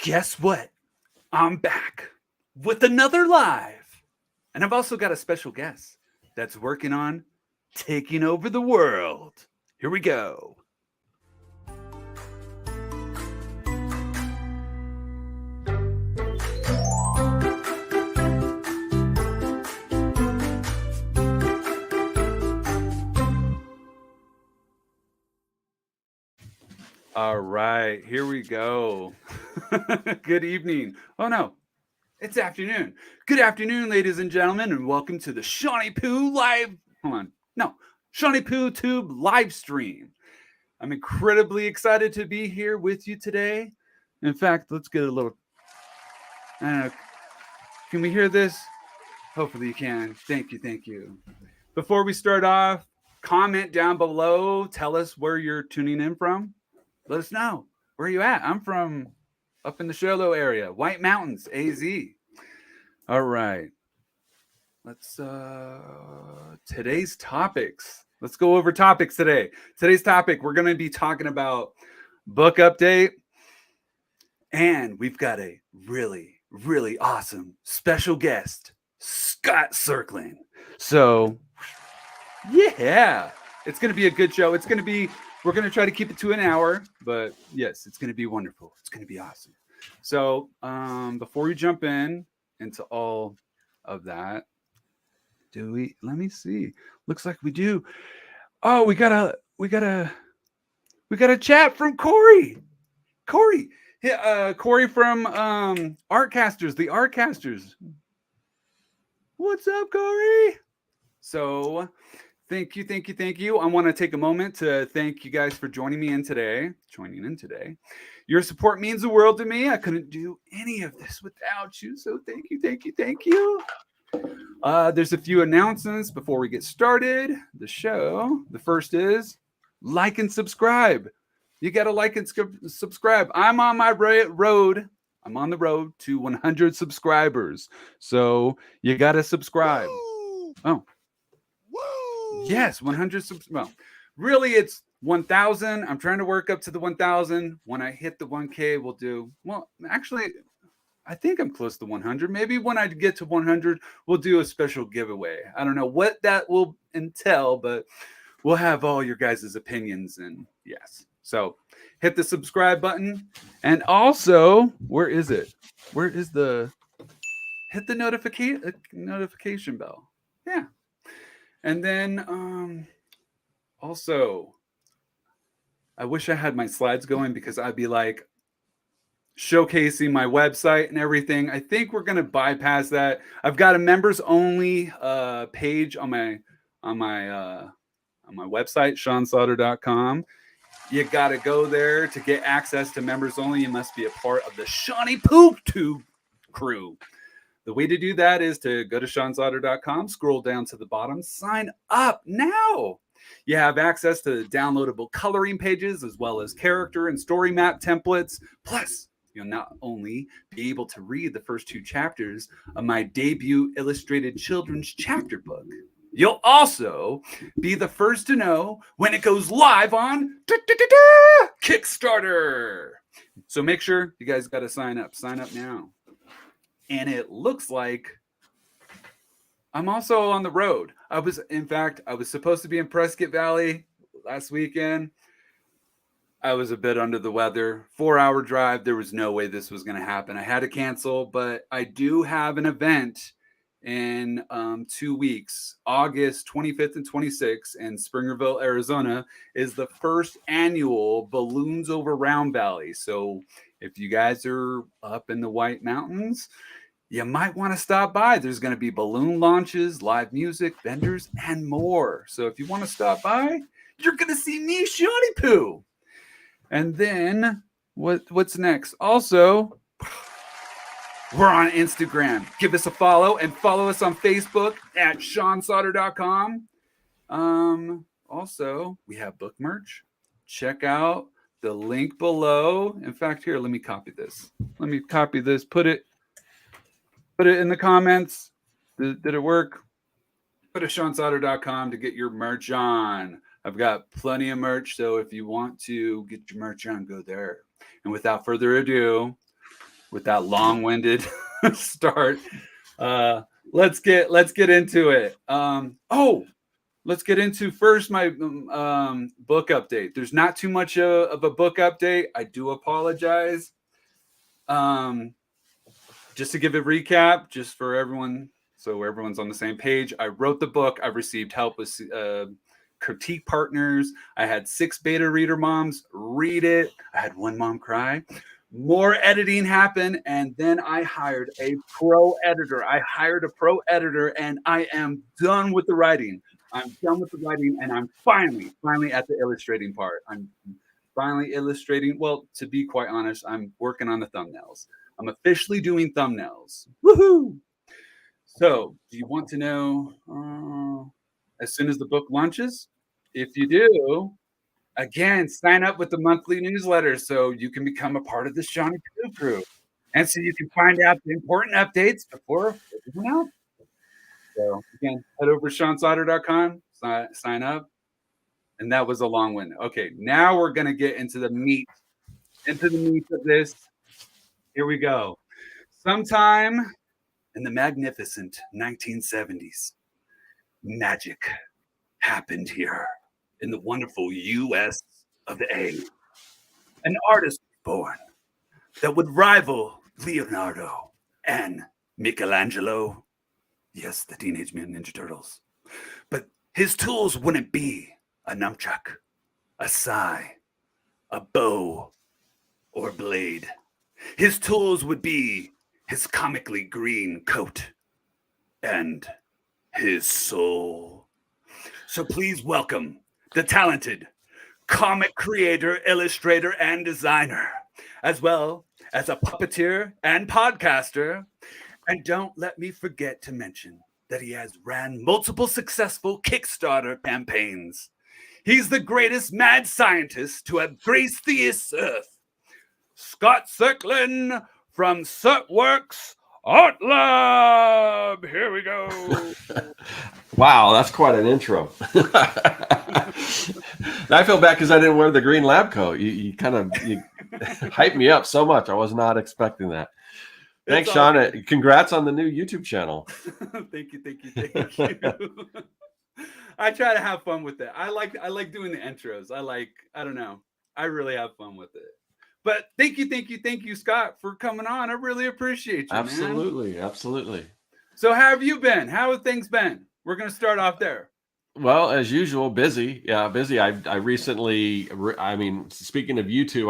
Guess what? I'm back with another live. And I've also got a special guest that's working on taking over the world. Here we go. All right, here we go. Good evening. Oh no, it's afternoon. Good afternoon, ladies and gentlemen, and welcome to the Shawnee Poo live. Shawnee Poo Tube live stream. I'm incredibly excited to be here with you today. In fact, let's get a little. Can we hear this? Hopefully you can. Thank you. Before we start off, comment down below. Tell us where you're tuning in from. Let us know. Where are you at? I'm from up in the Sherlow area, White Mountains, AZ. All right. Let's today's topics. Let's go over topics today. Today's topic, we're going to be talking about book update, and we've got a really, really awesome special guest, Scott Serkland. So, yeah, it's going to be a good show. We're going to try to keep it to an hour, but yes, it's going to be wonderful. It's going to be awesome. So, before we jump into all of that, let me see. Looks like we do. Oh, we got a chat from Corey. Corey from Artcasters, the Artcasters. What's up, Corey? So, thank you. I want to take a moment to thank you guys for joining in today. Your support means the world to me. I couldn't do any of this without you. So thank you. There's a few announcements before we get started. The show. The first is like and subscribe. You got to like and subscribe. I'm on my road. I'm on the road to 100 subscribers. So you got to subscribe. Woo! Oh. Woo! Yes, 100 well, really it's 1,000. I'm trying to work up to the 1,000. When I hit the 1K, we'll do, well, actually, I think I'm close to 100. Maybe when I get to 100, we'll do a special giveaway. I don't know what that will entail, but we'll have all your guys' opinions. And yes, so hit the subscribe button. And also, where is it? Hit the notification bell. Yeah. And then also, I wish I had my slides going because I'd be like showcasing my website and everything. I think we're gonna bypass that. I've got a members only page on my website, SeanSauter.com. You gotta go there to get access to members only. You must be a part of the Shawnee Poo Tube crew. The way to do that is to go to SeanSauter.com, scroll down to the bottom, sign up now. You have access to downloadable coloring pages as well as character and story map templates. Plus, you'll not only be able to read the first 2 chapters of my debut illustrated children's chapter book, you'll also be the first to know when it goes live on Kickstarter. So make sure you guys got to sign up. Sign up now. And it looks like I'm also on the road. I was supposed to be in Prescott Valley last weekend. I was a bit under the weather. 4-hour drive. There was no way this was going to happen. I had to cancel, but I do have an event in 2 weeks. August 25th and 26th in Springerville, Arizona is the first annual Balloons Over Round Valley. So if you guys are up in the White Mountains, you might want to stop by. There's going to be balloon launches, live music, vendors, and more. So if you want to stop by, you're going to see me, Shawnee Poo. And then what's next? Also, we're on Instagram. Give us a follow and follow us on Facebook at SeanSauter.com. Also, we have book merch. Check out the link below. In fact, here, let me copy this. Put it in the comments. Did it work? Go to SeanSauter.com to get your merch on. I've got plenty of merch, so if you want to get your merch on, go there. And without further ado, with that long-winded start. Let's get into it. Let's get into first my book update. There's not too much of a book update. I do apologize. Just to give a recap, just for everyone, so everyone's on the same page. I wrote the book. I received help with critique partners. I had 6 beta reader moms read it. I had 1 mom cry. More editing happened, and then I hired a pro editor. And I am done with the writing. And I'm finally at the illustrating part. I'm finally illustrating. Well, to be quite honest, I'm working on the thumbnails. I'm officially doing thumbnails. Woohoo! So, do you want to know as soon as the book launches? If you do, again, sign up with the monthly newsletter so you can become a part of the Shawnee Crew. And so you can find out the important updates before everyone else. So, again, head over to SeanSauter.com, sign up. And that was a long one. Okay, now we're going to get into the meat of this. Here we go. Sometime in the magnificent 1970s, magic happened here in the wonderful U.S. of A. An artist was born that would rival Leonardo and Michelangelo. Yes, the Teenage Mutant Ninja Turtles. But his tools wouldn't be a nunchuck, a sai, a bow, or blade. His tools would be his comically green coat and his soul. So please welcome the talented comic creator, illustrator, and designer, as well as a puppeteer and podcaster. And don't let me forget to mention that he has ran multiple successful Kickstarter campaigns. He's the greatest mad scientist to have graced this earth. Scott Serkland from Serkworks Art Lab. Here we go. Wow, that's quite an intro. I feel bad because I didn't wear the green lab coat. You hyped me up so much. I was not expecting that. Thanks, Sean. Congrats on the new YouTube channel. Thank you. I try to have fun with it. I like doing the intros. I don't know. I really have fun with it. But thank you, Scott, for coming on. I really appreciate you, man. Absolutely. So how have you been? How have things been? We're going to start off there. Well, as usual, busy. Yeah, busy. I recently, speaking of YouTube,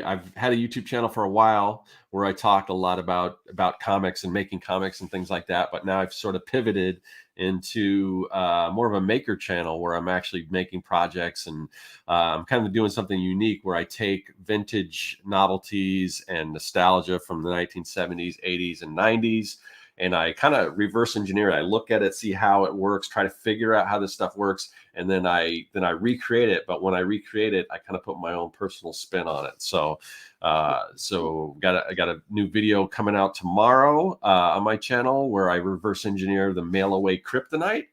I've had a YouTube channel for a while where I talked a lot about comics and making comics and things like that. But now I've sort of pivoted into more of a maker channel where I'm actually making projects, and I'm kind of doing something unique where I take vintage novelties and nostalgia from the 1970s, 80s, and 90s. And I kind of reverse engineer it. I look at it, see how it works, try to figure out how this stuff works, and then I recreate it. But when I recreate it, I kind of put my own personal spin on it. So, I got a new video coming out tomorrow on my channel where I reverse engineer the mail away kryptonite.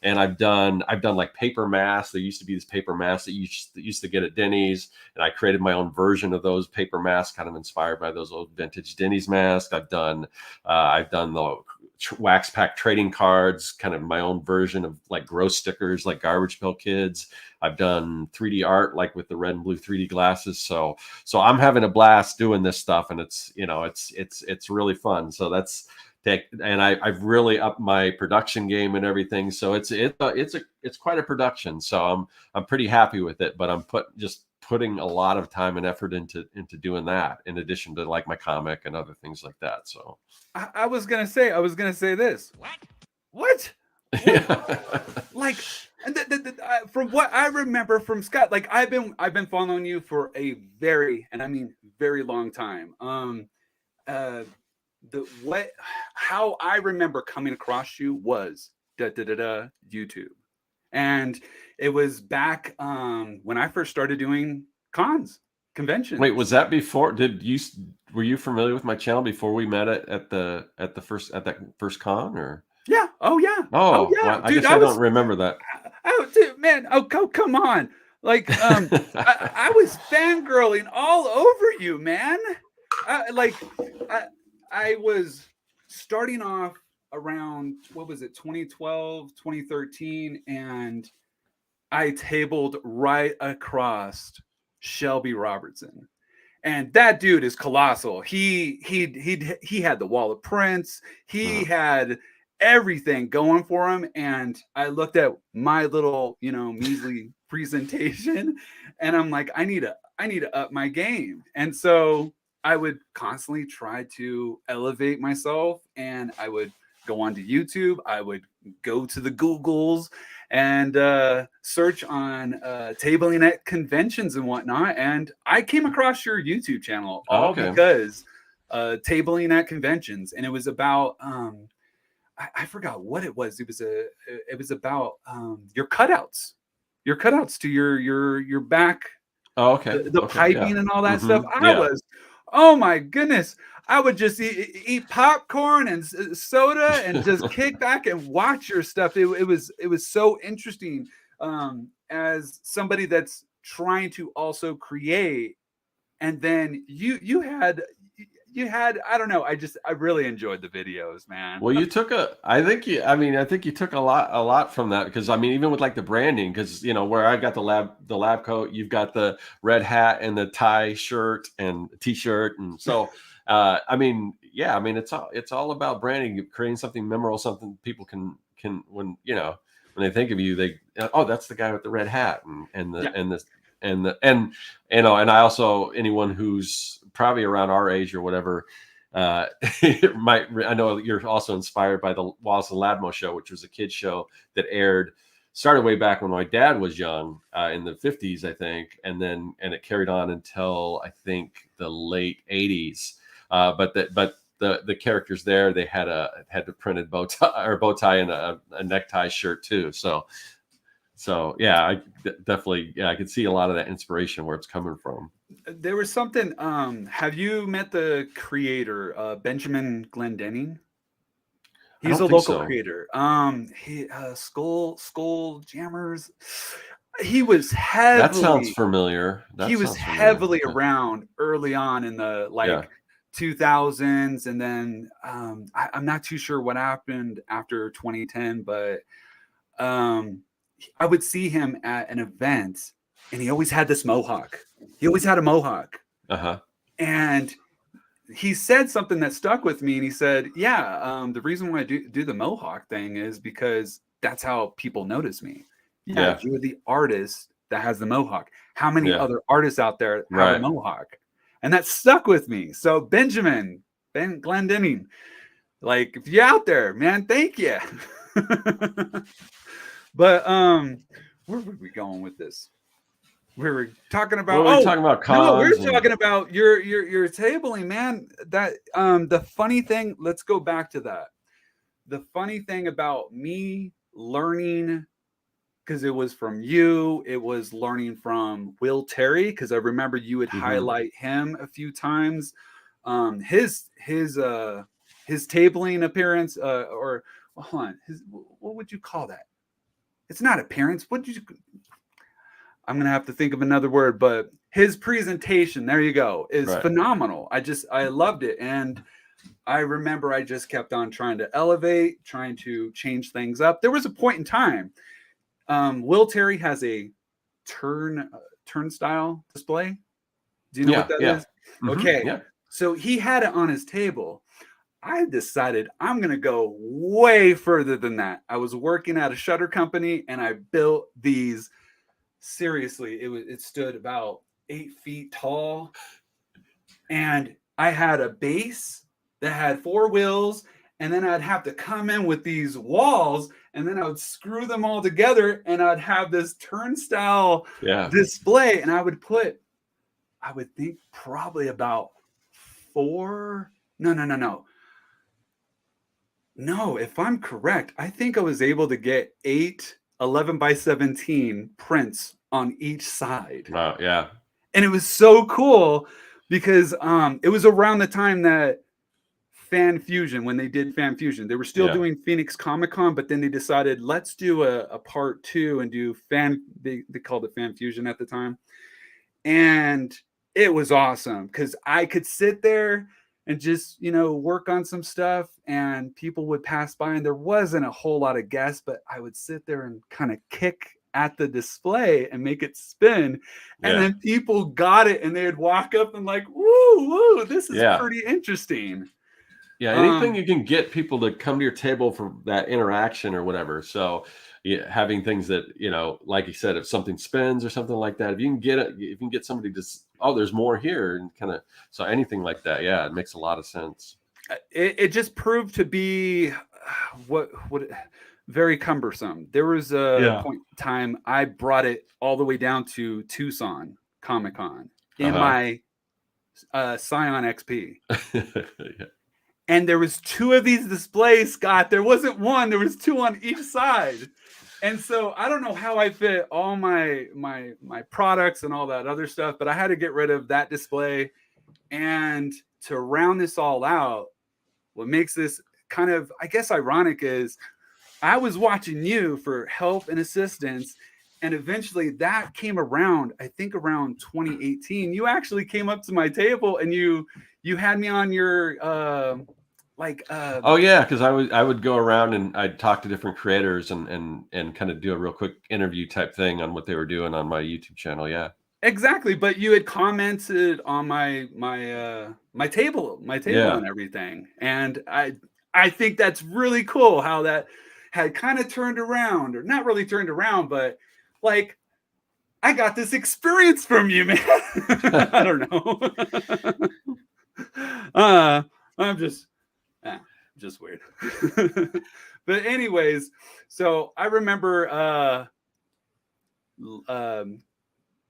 And I've done like paper masks. There used to be this paper mask that you used to get at Denny's, and I created my own version of those paper masks, kind of inspired by those old vintage Denny's masks. I've done the wax pack trading cards, kind of my own version of like gross stickers, like Garbage Pail Kids. I've done 3D art, like with the red and blue 3D glasses. So I'm having a blast doing this stuff, and it's really fun. So that's. And I've really upped my production game and everything, so it's quite a production. So I'm pretty happy with it. But I'm putting a lot of time and effort into doing that, in addition to like my comic and other things like that. So I was gonna say this. What? Like, from what I remember from Scott, like I've been following you for a very long time. How I remember coming across you was YouTube, and it was back when I first started doing conventions. Wait, was that before? Were you familiar with my channel before we met at that first con, or? Yeah. Oh yeah. Oh yeah. Well, I guess I don't remember that. Oh dude, man. Oh come on. Like I was fangirling all over you, man. I was starting off around, what was it, 2012, 2013, and I tabled right across Shelby Robertson. And that dude is colossal. He had the wall of prints. He had everything going for him. And I looked at my little, measly presentation, and I'm like, I need to up my game. And so I would constantly try to elevate myself, and I would go onto YouTube. I would go to the Googles and search on tabling at conventions and whatnot. And I came across your YouTube channel all because tabling at conventions, and it was about I forgot what it was. It was about your cutouts to your back. Oh, okay. The piping and all that stuff. Yeah. Oh my goodness. I would just eat popcorn and soda and just kick back and watch your stuff. It was so interesting as somebody that's trying to also create. And then you had, I don't know. I really enjoyed the videos, man. Well, I think you took a lot from that, because I mean, even with like the branding, because where I've got the lab coat, you've got the red hat and the tie shirt and t-shirt, and so I mean, it's all about branding, creating something memorable, something people can when they think of you, that's the guy with the red hat and I also, anyone who's probably around our age or whatever, I know you're also inspired by the Wallace and Ladmo show, which was a kid's show that started way back when my dad was young, in the 50s, I think. And it carried on until I think the late 80s. But the characters there, they had the printed bow tie and a necktie shirt too. So yeah, I definitely, I could see a lot of that inspiration where it's coming from. There was something. Have you met the creator, Benjamin Glendenning? He's a local creator. Skull Jammers. He was heavily. That sounds familiar. He was heavily around early on in the 2000s, and then I'm not too sure what happened after 2010, but I would see him at an event, and he always had this mohawk. He always had a mohawk. And he said something that stuck with me, and he said, the reason why I do the mohawk thing is because that's how people notice me. You're the artist that has the mohawk. How many other artists out there have a mohawk? And that stuck with me. So Ben Glendenning, like, if you're out there, man, thank you. But where were we going with this? We were talking about cons. We're talking about your tabling, man. That the funny thing, let's go back to that. The funny thing about me learning, because it was from you, it was learning from Will Terry, because I remember you would highlight him a few times. His tabling appearance, or hold on, what would you call that? It's not appearance. I'm gonna have to think of another word, but his presentation, there you go, is phenomenal. I loved it, and I remember I just kept on trying to elevate, trying to change things up. There was a point in time. Will Terry has a turnstile display. Do you know what that is? Okay. Yeah. So he had it on his table. I decided I'm going to go way further than that. I was working at a shutter company, and I built these. Seriously, it stood about 8 feet tall, and I had a base that had 4 wheels, and then I'd have to come in with these walls, and then I would screw them all together, and I'd have this turnstile display, and I would think probably about 4. No, if I'm correct, I think I was able to get 8 11 by 17 prints on each side. Wow, yeah. And it was so cool because it was around the time that Fan Fusion, when they did Fan Fusion, they were still doing Phoenix Comic Con, but then they decided, let's do a part 2 and do they called it Fan Fusion at the time. And it was awesome because I could sit there and just, work on some stuff, and people would pass by, and there wasn't a whole lot of guests, but I would sit there and kind of kick at the display and make it spin. And then people got it, and they'd walk up and like, woo, this is pretty interesting. Yeah, anything you can get people to come to your table for that interaction or whatever. So having things that, like you said, if something spins or something like that, if you can get it, if you can get somebody to, there's more here, and kind of, so anything like that, it makes a lot of sense. It just proved to be very cumbersome. There was a point in time I brought it all the way down to Tucson Comic-Con in my Scion XP. And there was 2 of these displays, Scott. There wasn't one, there was 2 on each side. And so I don't know how I fit all my products and all that other stuff, but I had to get rid of that display. And to round this all out, what makes this kind of, I guess, ironic is I was watching you for help and assistance, and eventually that came around, I think around 2018. You actually came up to my table and you had me on your because I would go around and I'd talk to different creators and kind of do a real quick interview type thing on what they were doing on my YouTube channel. Exactly, but you had commented on my table and everything, and I think that's really cool how that had kind of turned around, or not really turned around, but like I got this experience from you, man. I don't know. I'm just weird. But anyways, so I remember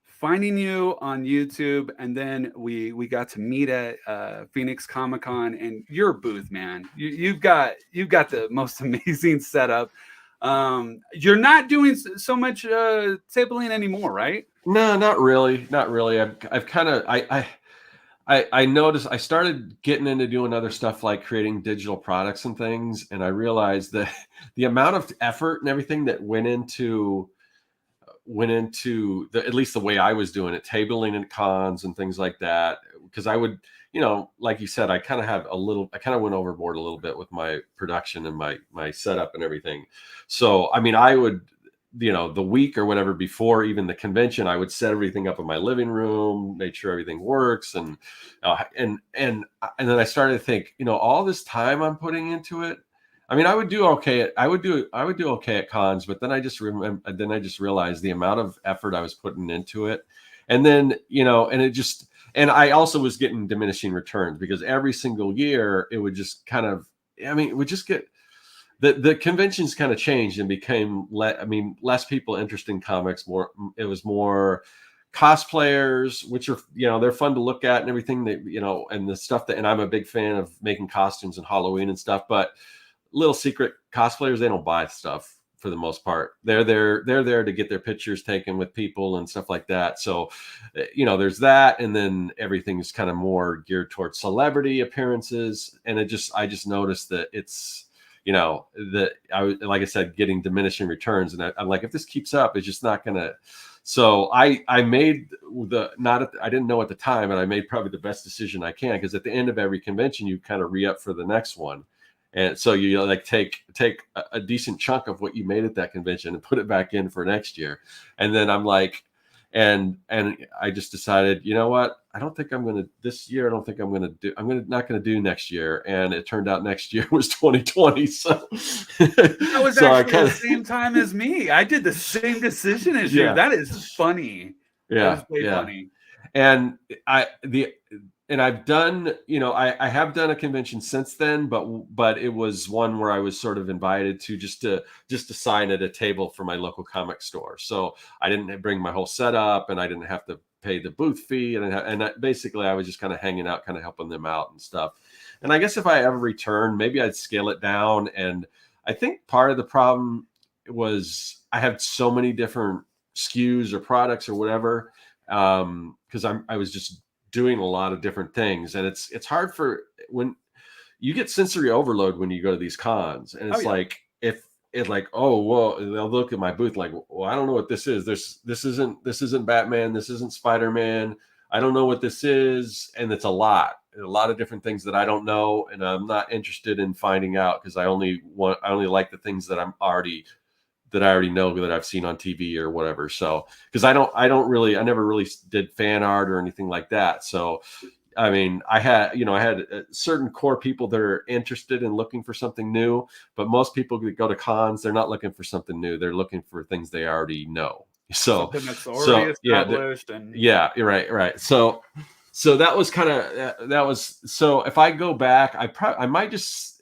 finding you on YouTube, and then we got to meet at Phoenix Comic-Con, and your booth, man, you've got the most amazing setup. You're not doing so much tabling anymore, right? No, not really. I've kind of I noticed I started getting into doing other stuff like creating digital products and things, and I realized that the amount of effort and everything that went into at least the way I was doing it, tabling and cons and things like that, because I would, like you said, I kind of went overboard a little bit with my production and my setup and everything. So I mean, I would, the week or whatever before even the convention, I would set everything up in my living room, make sure everything works, and then I started to think, all this time I'm putting into it. I mean, I would do okay. I would do okay at cons, but then I just realized the amount of effort I was putting into it, and then and I also was getting diminishing returns, because every single year it would just kind of, it would just get. The conventions kind of changed and became less people interested in comics. It was more cosplayers, which are, they're fun to look at and everything, that, and the stuff and I'm a big fan of making costumes and Halloween and stuff, but little secret cosplayers, they don't buy stuff for the most part. They're there to get their pictures taken with people and stuff like that. So, there's that. And then everything's kind of more geared towards celebrity appearances. And I just noticed that it's, like I said, getting diminishing returns. And I'm like, if this keeps up, it's just not going to. So I made I didn't know at the time, and I made probably the best decision I can, because at the end of every convention, you kind of re-up for the next one. And so you like take a decent chunk of what you made at that convention and put it back in for next year. And then I'm like, and I just decided, you know what? I don't think I'm going to this year. I don't think I'm going to do. Not going to do next year. And it turned out next year was 2020. So that was actually the same time as me. I did the same decision as you. That is funny. Yeah, that is funny. And I've done, I have done a convention since then, but it was one where I was sort of invited to just to sign at a table for my local comic store. So I didn't bring my whole setup, and I didn't have to pay the booth fee, and basically I was just kind of hanging out, kind of helping them out and stuff. And I guess if I ever return, maybe I'd scale it down. And I think part of the problem was I have so many different SKUs or products or whatever, because I was just doing a lot of different things, and it's hard for when you get sensory overload when you go to these cons, and it's like if it's like, oh well, they'll look at my booth like, well, I don't know what this is. This isn't Batman. This isn't Spider-Man. I don't know what this is, and it's a lot of different things that I don't know, and I'm not interested in finding out, because I only like the things that I already know, that I've seen on TV or whatever. So, because I never really did fan art or anything like that. So, I mean, I had certain core people that are interested in looking for something new, but most people that go to cons, they're not looking for something new. They're looking for things they already know. So, something that's already established. Yeah, you're right. So that was kind of, so if I go back, I might just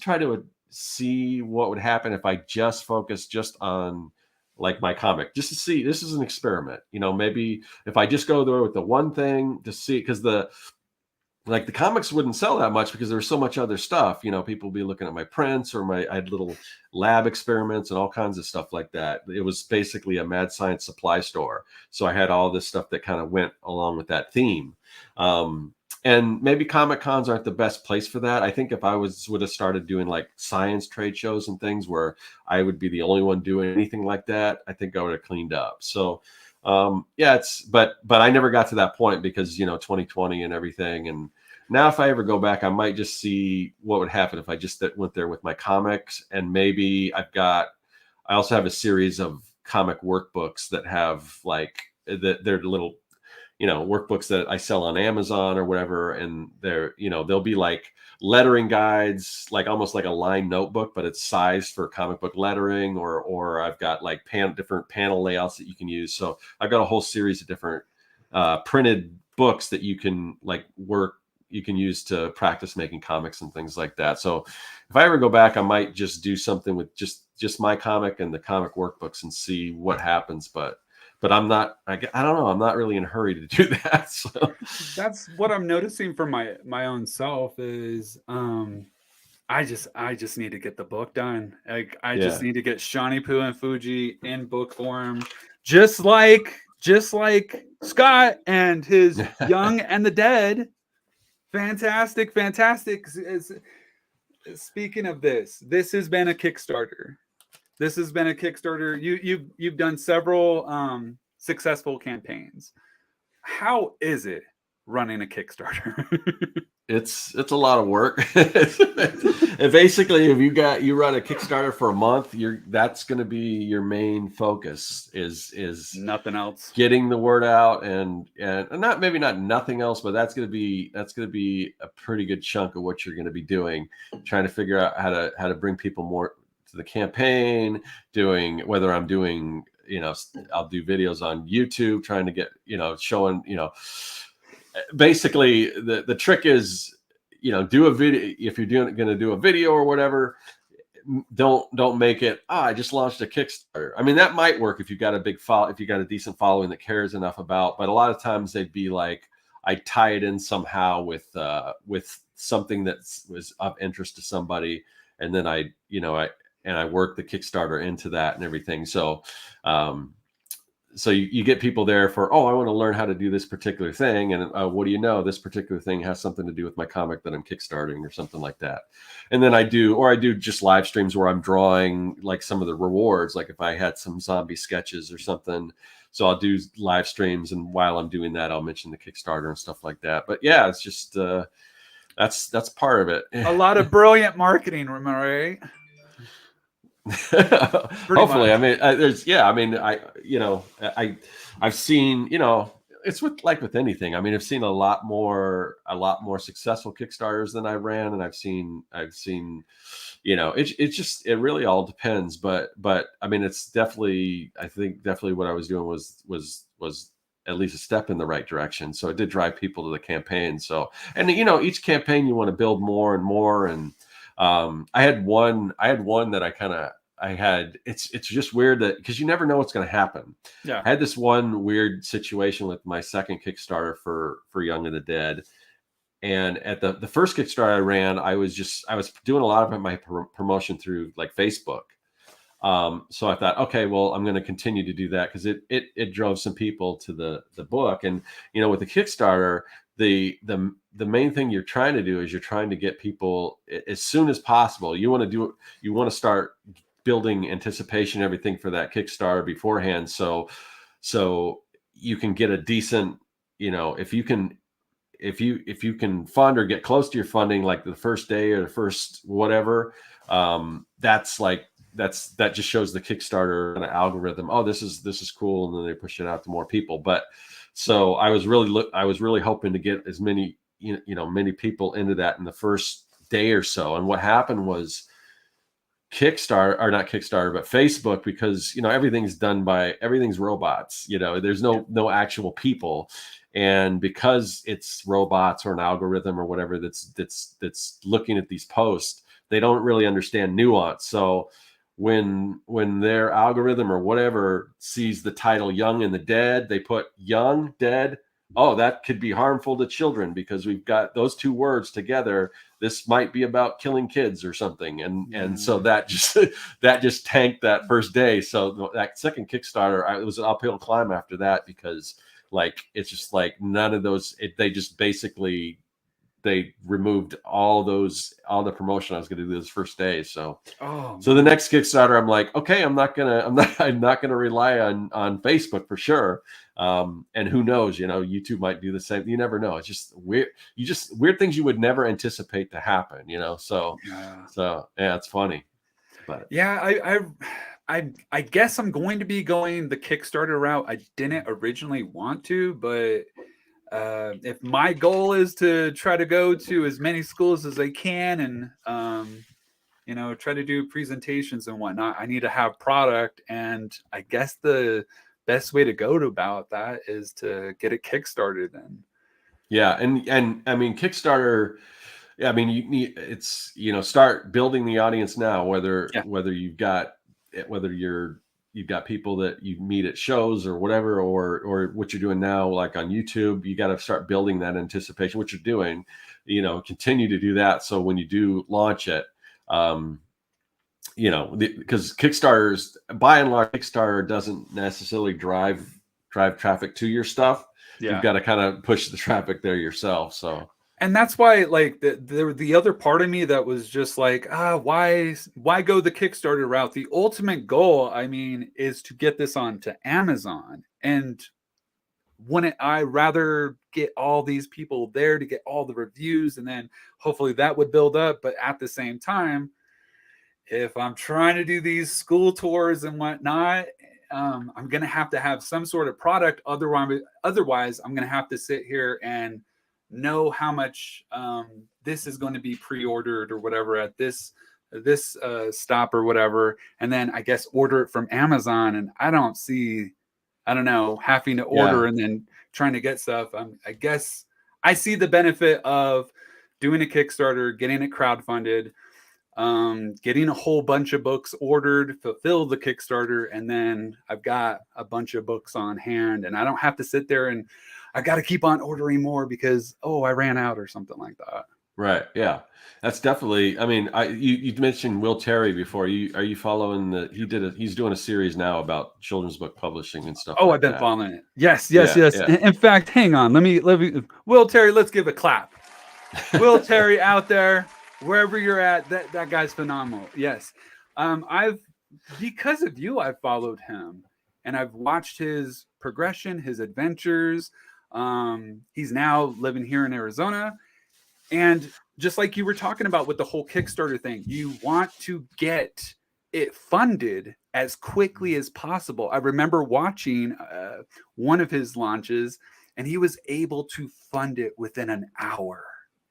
try to see what would happen if I just focus just on like my comic, just to see. This is an experiment, maybe if I just go there with the one thing to see, because the comics wouldn't sell that much because there's so much other stuff. People be looking at my prints, or I had little lab experiments and all kinds of stuff like that. It was basically a mad science supply store. So I had all this stuff that kind of went along with that theme. And maybe Comic Cons aren't the best place for that. I think if I would have started doing like science trade shows and things where I would be the only one doing anything like that, I think I would have cleaned up. So but I never got to that point because 2020 and everything. And now if I ever go back, I might just see what would happen if I just went there with my comics. And maybe I also have a series of comic workbooks that have they're little workbooks that I sell on Amazon or whatever, and they'll be like lettering guides, like almost like a line notebook, but it's sized for comic book lettering, or I've got like different panel layouts that you can use. So I've got a whole series of different printed books that you can use to practice making comics and things like that. So if I ever go back, I might just do something with just my comic and the comic workbooks and see what happens. But I'm not, I don't know, I'm not really in a hurry to do that. So that's what I'm noticing for my own self is I just need to get the book done. Like I just need to get Shawnee Poo and Fuji in book form, just like Scott and his Young and the Dead. Fantastic. Speaking of this has been a Kickstarter. You've done several successful campaigns. How is it running a Kickstarter? It's a lot of work. And basically, if you run a Kickstarter for a month, that's going to be your main focus is nothing else. Getting the word out, and not nothing else, but that's going to be a pretty good chunk of what you're going to be doing, trying to figure out how to bring people more to the campaign, whether I'm doing, I'll do videos on YouTube, trying to get, showing, basically the trick is, do a video. If you're going to do a video or whatever, don't make it, I just launched a Kickstarter. I mean, that might work if you got a decent following that cares enough about, but a lot of times they'd be like, I tie it in somehow with something that was of interest to somebody. And then I work the Kickstarter into that and everything. So, so you get people there for, I want to learn how to do this particular thing. And what do you know? This particular thing has something to do with my comic that I'm Kickstarting or something like that. And then I do just live streams where I'm drawing like some of the rewards. Like if I had some zombie sketches or something. So I'll do live streams. And while I'm doing that, I'll mention the Kickstarter and stuff like that. But yeah, it's just, that's part of it. A lot of brilliant marketing, right? Hopefully. Much. I mean, I've seen, it's with anything. I mean, I've seen a lot more successful Kickstarters than I ran. And I've seen, it really all depends, but I mean, it's definitely what I was doing was at least a step in the right direction. So it did drive people to the campaign. So, and each campaign you want to build more and more. And, I had one that it's just weird that, because you never know what's going to happen. Yeah. I had this one weird situation with my second Kickstarter for Young and the Dead. And at the first Kickstarter I ran, I was doing a lot of my promotion through like Facebook. So I thought, okay, well, I'm going to continue to do that because it drove some people to the book. And, with the Kickstarter, the main thing you're trying to do is you're trying to get people as soon as possible. You want to start building anticipation, everything for that Kickstarter beforehand. So you can get a decent if you can fund or get close to your funding, like the first day or the first whatever, that just shows the Kickstarter kind of algorithm. Oh, this is cool, and then they push it out to more people. But so I was really hoping to get as many many people into that in the first day or so. And what happened was Kickstarter, or not Kickstarter, but Facebook, because everything's robots. There's no actual people, and because it's robots or an algorithm or whatever that's looking at these posts, they don't really understand nuance. So when their algorithm or whatever sees the title "Young and the Dead," they put "Young Dead." Oh, that could be harmful to children because we've got those two words together. This might be about killing kids or something. And so that just tanked that first day. So that second Kickstarter, it was an uphill climb after that, because it's just none of those, they just basically, they removed all the promotion I was going to do this first day. So the next Kickstarter, I'm like, okay, I'm not gonna rely on Facebook for sure. And who knows, YouTube might do the same. You never know. It's just weird. Weird things you would never anticipate to happen, So yeah, it's funny. But yeah, I guess I'm going to be going the Kickstarter route. I didn't originally want to, but if my goal is to try to go to as many schools as I can, and try to do presentations and whatnot, I need to have product. And I guess the best way to go about that is to get it kickstarted. And yeah, and I mean Kickstarter. Yeah, I mean you need start building the audience now. Whether you've got people that you meet at shows or whatever, or what you're doing now, like on YouTube, you got to start building that anticipation, what you're doing, continue to do that. So when you do launch it, because Kickstarter's, by and large, Kickstarter doesn't necessarily drive traffic to your stuff. Yeah. You've got to kind of push the traffic there yourself. So. And that's why, the other part of me that was just like, why go the Kickstarter route? The ultimate goal, I mean, is to get this onto Amazon. And wouldn't I rather get all these people there to get all the reviews, and then hopefully that would build up. But at the same time, if I'm trying to do these school tours and whatnot, I'm going to have some sort of product. Otherwise, I'm going to have to sit here and know how much this is going to be pre-ordered or whatever at this stop or whatever, and then I guess order it from Amazon. And I don't know, having to order and then trying to get stuff. I guess I see the benefit of doing a Kickstarter, getting it crowdfunded, getting a whole bunch of books ordered, fulfill the Kickstarter, and then I've got a bunch of books on hand, and I don't have to sit there and I got to keep on ordering more because, I ran out or something like that. Right. Yeah, that's definitely. I mean, you mentioned Will Terry before. Are you following he's doing a series now about children's book publishing and stuff. I've been following it. Yes. Yeah. In fact, hang on. Let me. Will Terry, let's give a clap. Will Terry out there, wherever you're at, that guy's phenomenal. Yes. Because of you, I've followed him and I've watched his progression, his adventures. He's now living here in Arizona. And just like you were talking about with the whole Kickstarter thing, you want to get it funded as quickly as possible. I remember watching one of his launches, and he was able to fund it within an hour.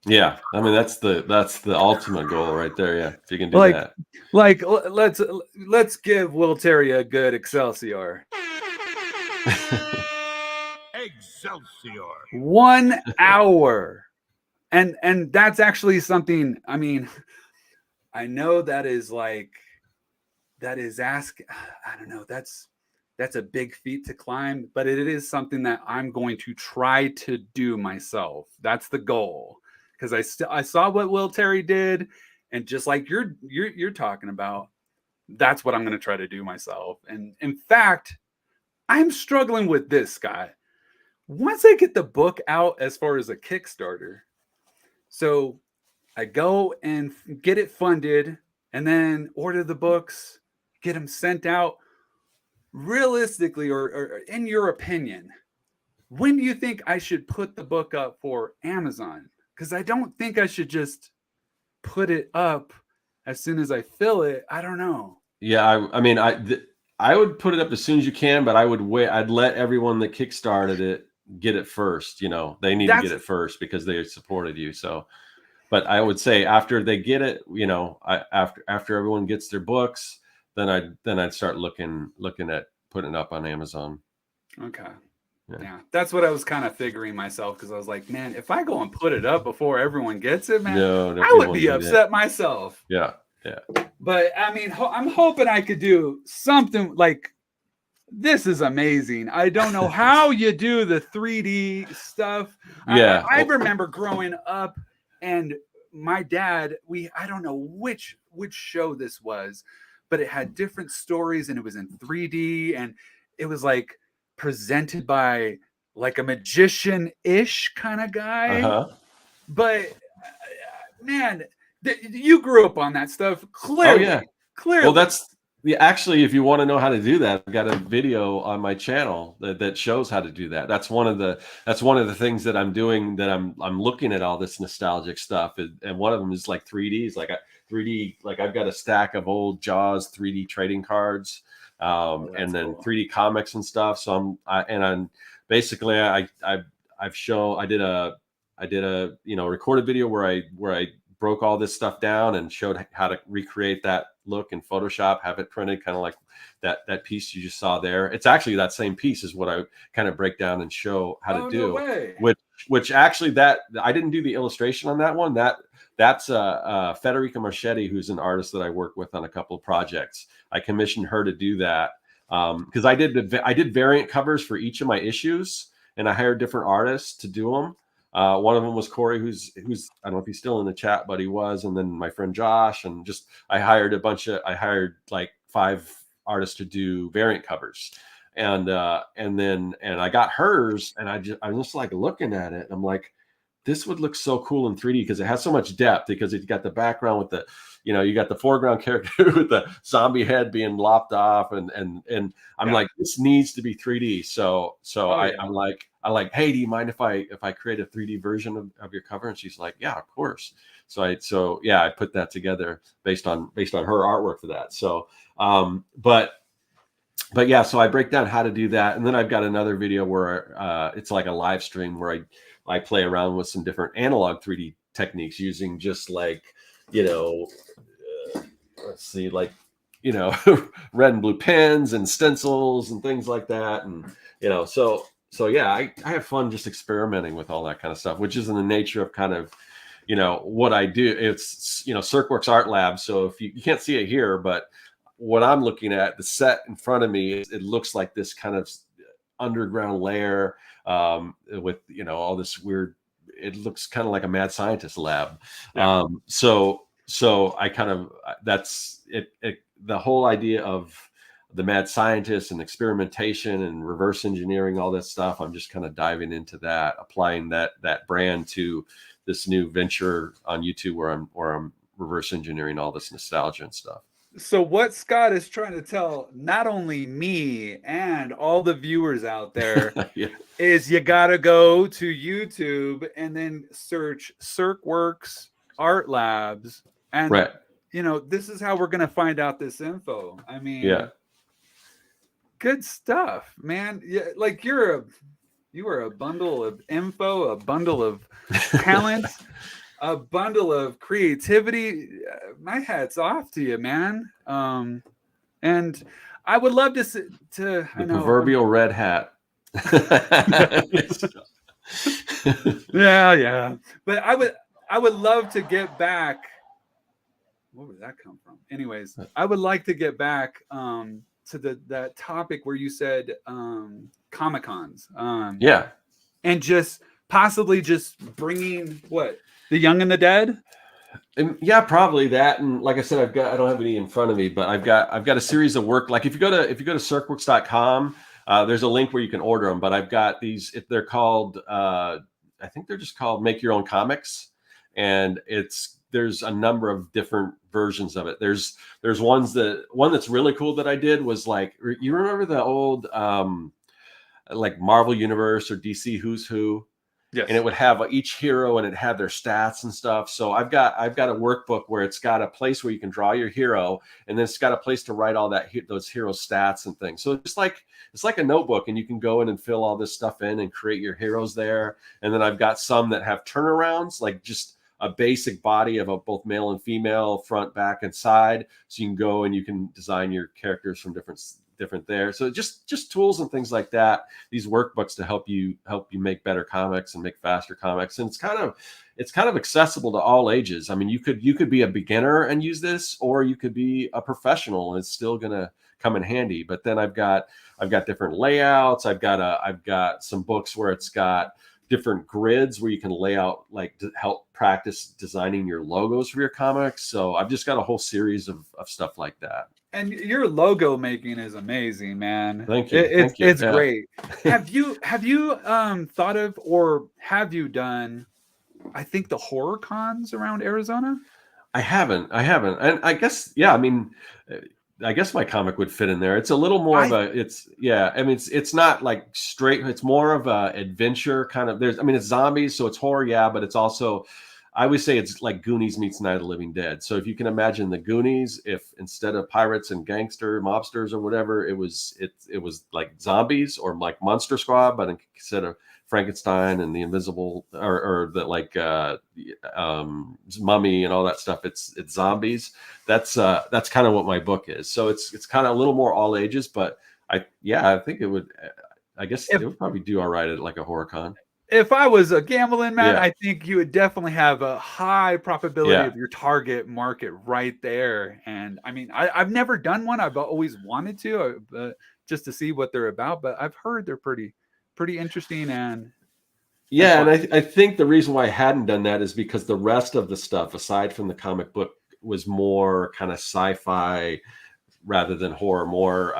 Yeah, I mean that's the ultimate goal right there. Yeah, if you can do that. Let's give Will Terry a good Excelsior. Excelsior. 1 hour. And that's actually something, I mean, I know that is I don't know, that's a big feat to climb, but it is something that I'm going to try to do myself. That's the goal. Because I saw what Will Terry did, and just like you're talking about, that's what I'm going to try to do myself. And in fact, I'm struggling with this, guy. Once I get the book out as far as a Kickstarter, so I go and get it funded and then order the books, get them sent out. Realistically, or in your opinion, when do you think I should put the book up for Amazon? Because I don't think I should just put it up as soon as I fill it. I don't know. Yeah, I mean, I would put it up as soon as you can, but I would wait. I'd let everyone that kickstarted it get it first. You know, they need to get it first because they supported you. So, but I would say after they get it, you know, after everyone gets their books, then I'd start looking at putting it up on Amazon. Okay. Yeah, that's what I was kind of figuring myself, because I was like, man, if I go and put it up before everyone gets it, man, I would be upset myself. Yeah. But I mean, I'm hoping I could do something like this. Is amazing. I don't know how you do the 3D stuff. Yeah, I remember growing up, and my dad, I don't know which show this was, but it had different stories, and it was in 3D, and it was like presented by like a magician-ish kind of guy. But man, you grew up on that stuff, clearly. Oh yeah, clearly. Well, that's actually, if you want to know how to do that, I've got a video on my channel that shows how to do that. That's one of the things that I'm doing, that I'm looking at all this nostalgic stuff, and one of them is like 3Ds, like 3D, like I've got a stack of old Jaws 3D trading cards, and then cool. 3D comics and stuff. So I'm basically I did a recorded video where I broke all this stuff down and showed how to recreate that look in Photoshop, have it printed, kind of like that piece you just saw there. It's actually that same piece is what I kind of break down and show how to do. No way. Which actually, that I didn't do the illustration on that one. That's Federica Marchetti, who's an artist that I work with on a couple of projects. I commissioned her to do that because I did variant covers for each of my issues, and I hired different artists to do them. One of them was Corey, who's I don't know if he's still in the chat, but he was, and then my friend Josh, and just I hired like 5 artists to do variant covers, and I got hers, and I'm just like looking at it, and I'm like, this would look so cool in 3D because it has so much depth, because it's got the background with the, you got the foreground character with the zombie head being lopped off, and I'm like, this needs to be 3D. So I'm like, hey, do you mind if I create a 3D version of your cover? And she's like, yeah, of course. So I put that together based on her artwork for that. So but yeah, so I break down how to do that, and then I've got another video where it's like a live stream where I play around with some different analog 3D techniques using just like, let's see, like, red and blue pens and stencils and things like that. And, so yeah, I have fun just experimenting with all that kind of stuff, which is in the nature of kind of, what I do. It's, Serkworks Art Lab. So if you can't see it here, but what I'm looking at, the set in front of me, it looks like this kind of underground lair with all this weird, it looks kind of like a mad scientist lab. Yeah. So I kind of, that's it, the whole idea of the mad scientist and experimentation and reverse engineering, all that stuff. I'm just kind of diving into that, applying that brand to this new venture on YouTube where I'm reverse engineering all this nostalgia and stuff. So what Scott is trying to tell not only me and all the viewers out there yeah. is you got to go to YouTube and then search Serkworks Art Labs. And, right. This is how we're going to find out this info. I mean, yeah, good stuff, man. Yeah, like you are a bundle of info, a bundle of talent. A bundle of creativity. My hat's off to you, man. And I would love to the proverbial red hat. yeah. But I would love to get back. Where would that come from? Anyways, I would like to get back to that topic where you said Comic-Cons. Yeah. And just possibly just bringing what? The Young and the Dead? Yeah, probably that. And like I said, I don't have any in front of me, but I've got a series of work. Like if you go to serkworks.com, there's a link where you can order them, but I've got these, if they're called, I think they're just called Make Your Own Comics. And there's a number of different versions of it. There's one that's really cool that I did was like, you remember the old, like Marvel Universe or DC Who's Who. Yes. And it would have each hero and it had their stats and stuff. So I've got a workbook where it's got a place where you can draw your hero, and then it's got a place to write all those hero stats and things. So it's like a notebook, and you can go in and fill all this stuff in and create your heroes there. And then I've got some that have turnarounds, like just a basic body of both male and female, front, back, and side. So you can go and you can design your characters from different there. So just tools and things like that, these workbooks to help you make better comics and make faster comics. And it's kind of accessible to all ages. I mean, you could be a beginner and use this, or you could be a professional and it's still gonna come in handy. But then I've got different layouts. I've got some books where it's got different grids where you can lay out, like, to help practice designing your logos for your comics. So I've just got a whole series of stuff like that. And your logo making is amazing, man. Thank you. It's great. Have you thought of, or have you done, I think, the horror cons around Arizona? I haven't. And I guess, yeah, I mean, I guess my comic would fit in there. It's a little more I mean, it's not like straight, it's more of a adventure kind of, it's zombies, so it's horror, yeah, but it's also, I always say it's like Goonies meets Night of the Living Dead. So if you can imagine the Goonies, if instead of pirates and mobsters or whatever, it was like zombies, or like Monster Squad, but instead of Frankenstein and the Invisible or the Mummy and all that stuff, it's zombies. That's kind of what my book is. So it's kind of a little more all ages, but I think it would. I guess it would probably do all right at like a horror con. If I was a gambling man, I think you would definitely have a high probability of your target market right there. And I mean, I've never done one. I've always wanted to, just to see what they're about. But I've heard they're pretty interesting. And I think the reason why I hadn't done that is because the rest of the stuff, aside from the comic book, was more kind of sci-fi rather than horror. More,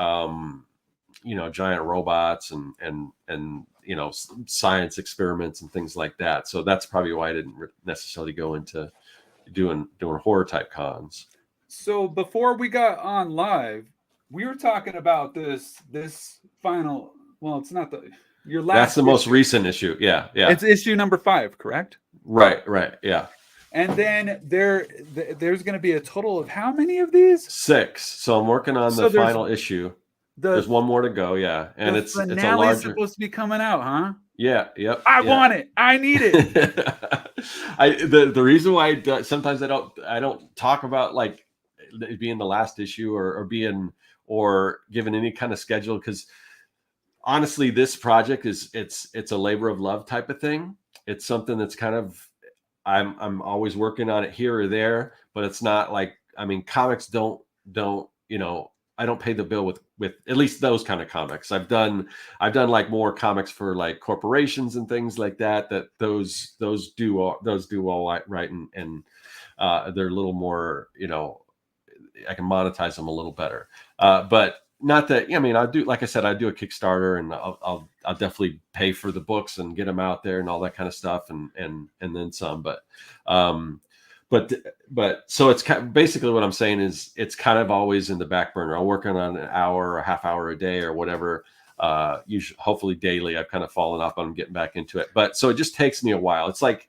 giant robots and science experiments and things like that. So that's probably why I didn't necessarily go into doing horror type cons. So before we got on live, we were talking about this final. Well, it's not your last. That's the most recent issue. Yeah. It's issue number 5, correct? Right. Yeah. And then there's going to be a total of how many of these? 6. So I'm working on the final issue. There's one more to go, yeah, and it's a larger. Supposed to be coming out, huh? Yeah, yep. I want it. I need it. The reason why sometimes I don't talk about like it being the last issue or given any kind of schedule, because honestly, this project it's a labor of love type of thing. It's something that's kind of I'm always working on it here or there, but it's not like, I mean, comics don't I don't pay the bill with at least those kind of comics. I've done like more comics for like corporations and things like that. Those do all right, and they're a little more, I can monetize them a little better. But not that, I mean, I do, like I said, I do a Kickstarter, and I'll definitely pay for the books and get them out there and all that kind of stuff, and then some. But so it's basically what I'm saying is it's kind of always in the back burner. I'm working on an hour or a half hour a day or whatever. Usually, hopefully daily. I've kind of fallen off on getting back into it, but so it just takes me a while. It's like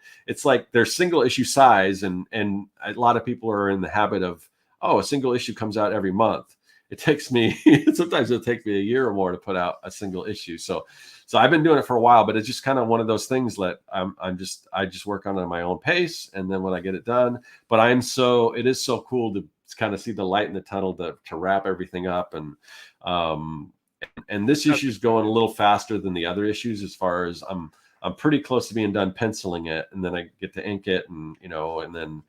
they're single issue size, and a lot of people are in the habit of, a single issue comes out every month. It takes me sometimes it'll take me a year or more to put out a single issue. So I've been doing it for a while, but it's just kind of one of those things that I just work on at my own pace, and then when I get it done. But it is so cool to kind of see the light in the tunnel to wrap everything up, and this issue is going a little faster than the other issues as far as I'm pretty close to being done penciling it, and then I get to ink it, and and then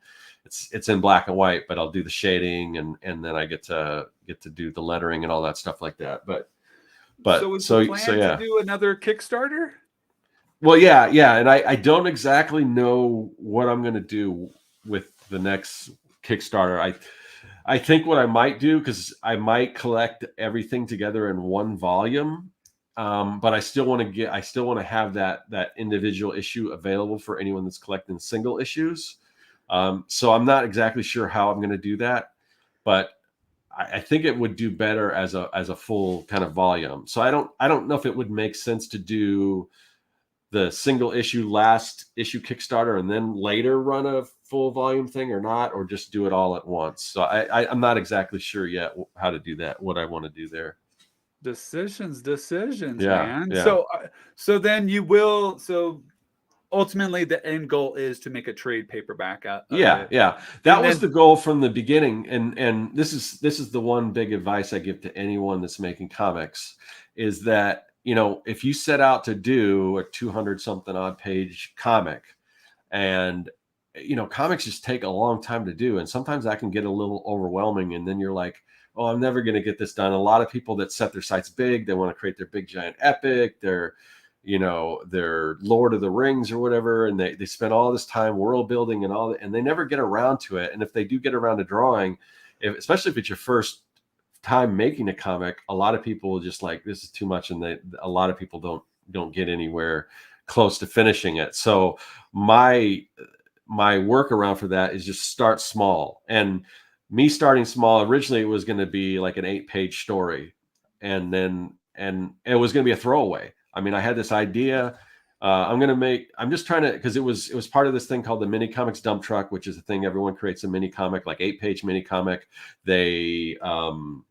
it's in black and white, but I'll do the shading, and then I get to do the lettering and all that stuff like that. But so is the plan to do another Kickstarter? Well, yeah, and I don't exactly know what I'm going to do with the next Kickstarter. I think what I might do, because I might collect everything together in one volume, but I still want to have that individual issue available for anyone that's collecting single issues. So I'm not exactly sure how I'm going to do that, but I think it would do better as a full kind of volume. So I don't know if it would make sense to do the single issue last issue Kickstarter and then later run a full volume thing or not, or just do it all at once. So I'm not exactly sure yet how to do that, what I want to do there. Decisions, Yeah, man. yeah. So then you will. So ultimately, the end goal is to make a trade paperback out of it. Yeah. That was the goal from the beginning. And this is the one big advice I give to anyone that's making comics is that, you know, if you set out to do a 200 something odd page comic, and, you know, comics just take a long time to do. And sometimes that can get a little overwhelming. And then you're like, oh, I'm never going to get this done. A lot of people that set their sites big, they want to create their big giant epic, their Lord of the Rings or whatever. And they spend all this time world building and all that, and they never get around to it. And if they do get around to drawing, especially if it's your first time making a comic, a lot of people will just like, this is too much. And a lot of people don't get anywhere close to finishing it. So my workaround for that is just start small. And me starting small, originally it was going to be like an 8-page story, and it was going to be a throwaway. I mean, I had this idea. I'm just trying to, because it was part of this thing called the mini comics dump truck, which is a thing everyone creates a mini comic, like 8-page mini comic. And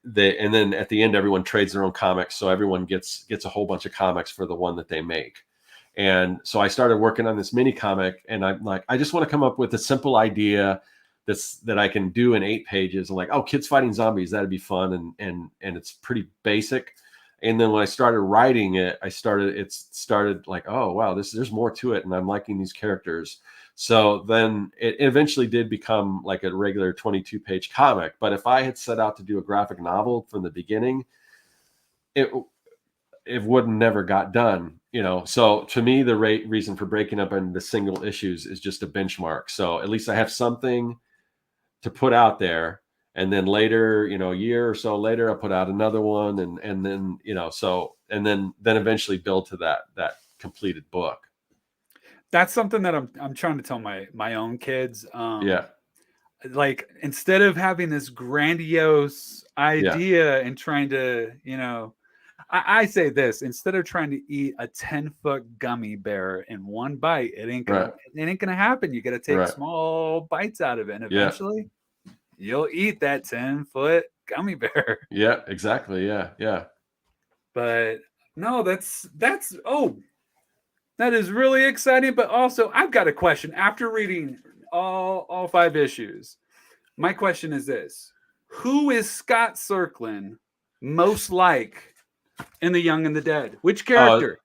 then at the end, everyone trades their own comics, so everyone gets a whole bunch of comics for the one that they make. And so I started working on this mini comic, and I'm like, I just want to come up with a simple idea that I can do in 8 pages. I'm like, oh, kids fighting zombies, that'd be fun, and it's pretty basic. And then when I started writing it, it started like, oh wow, there's more to it, and I'm liking these characters. So then it eventually did become like a regular 22-page comic. But if I had set out to do a graphic novel from the beginning, it would never got done, you know. So to me, the reason for breaking up into single issues is just a benchmark. So at least I have something to put out there, and then later, you know, a year or so later, I put out another one, and then, you know, so, and then eventually build to that completed book. That's something that I'm trying to tell my own kids. Yeah. Like, instead of having this grandiose idea and trying to, you know, I say this, instead of trying to eat a 10-foot gummy bear in one bite, it ain't gonna happen. You got to take small bites out of it, and eventually you'll eat that 10-foot gummy bear. Yeah, exactly. Yeah. But no, that's that is really exciting. But also, I've got a question. After reading all 5 issues, my question is this: who is Scott Serkland most like in The Young and the Dead? Which character?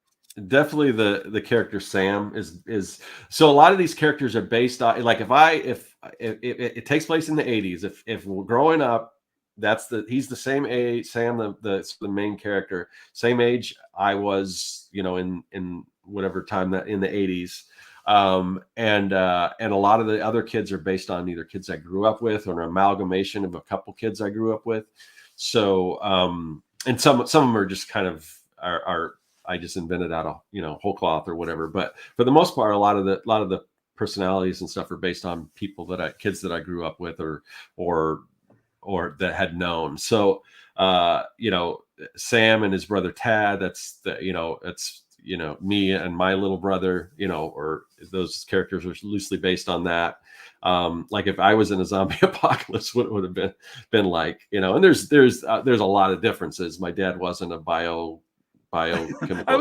Definitely the character Sam is. So a lot of these characters are based on, like, if it takes place in the 80s, if we're growing up, he's the same age, Sam, the main character, same age I was, you know, in whatever time that in the 80s. And a lot of the other kids are based on either kids I grew up with or an amalgamation of a couple kids I grew up with. So and some of them are just kind of are I just invented out of, you know, whole cloth or whatever. But for the most part, a lot of the personalities and stuff are based on kids that I grew up with or that had known. So you know, Sam and his brother Tad, that's me and my little brother, you know, or those characters are loosely based on that. Like if I was in a zombie apocalypse, what it would have been like, you know. And there's a lot of differences. My dad wasn't a biochemical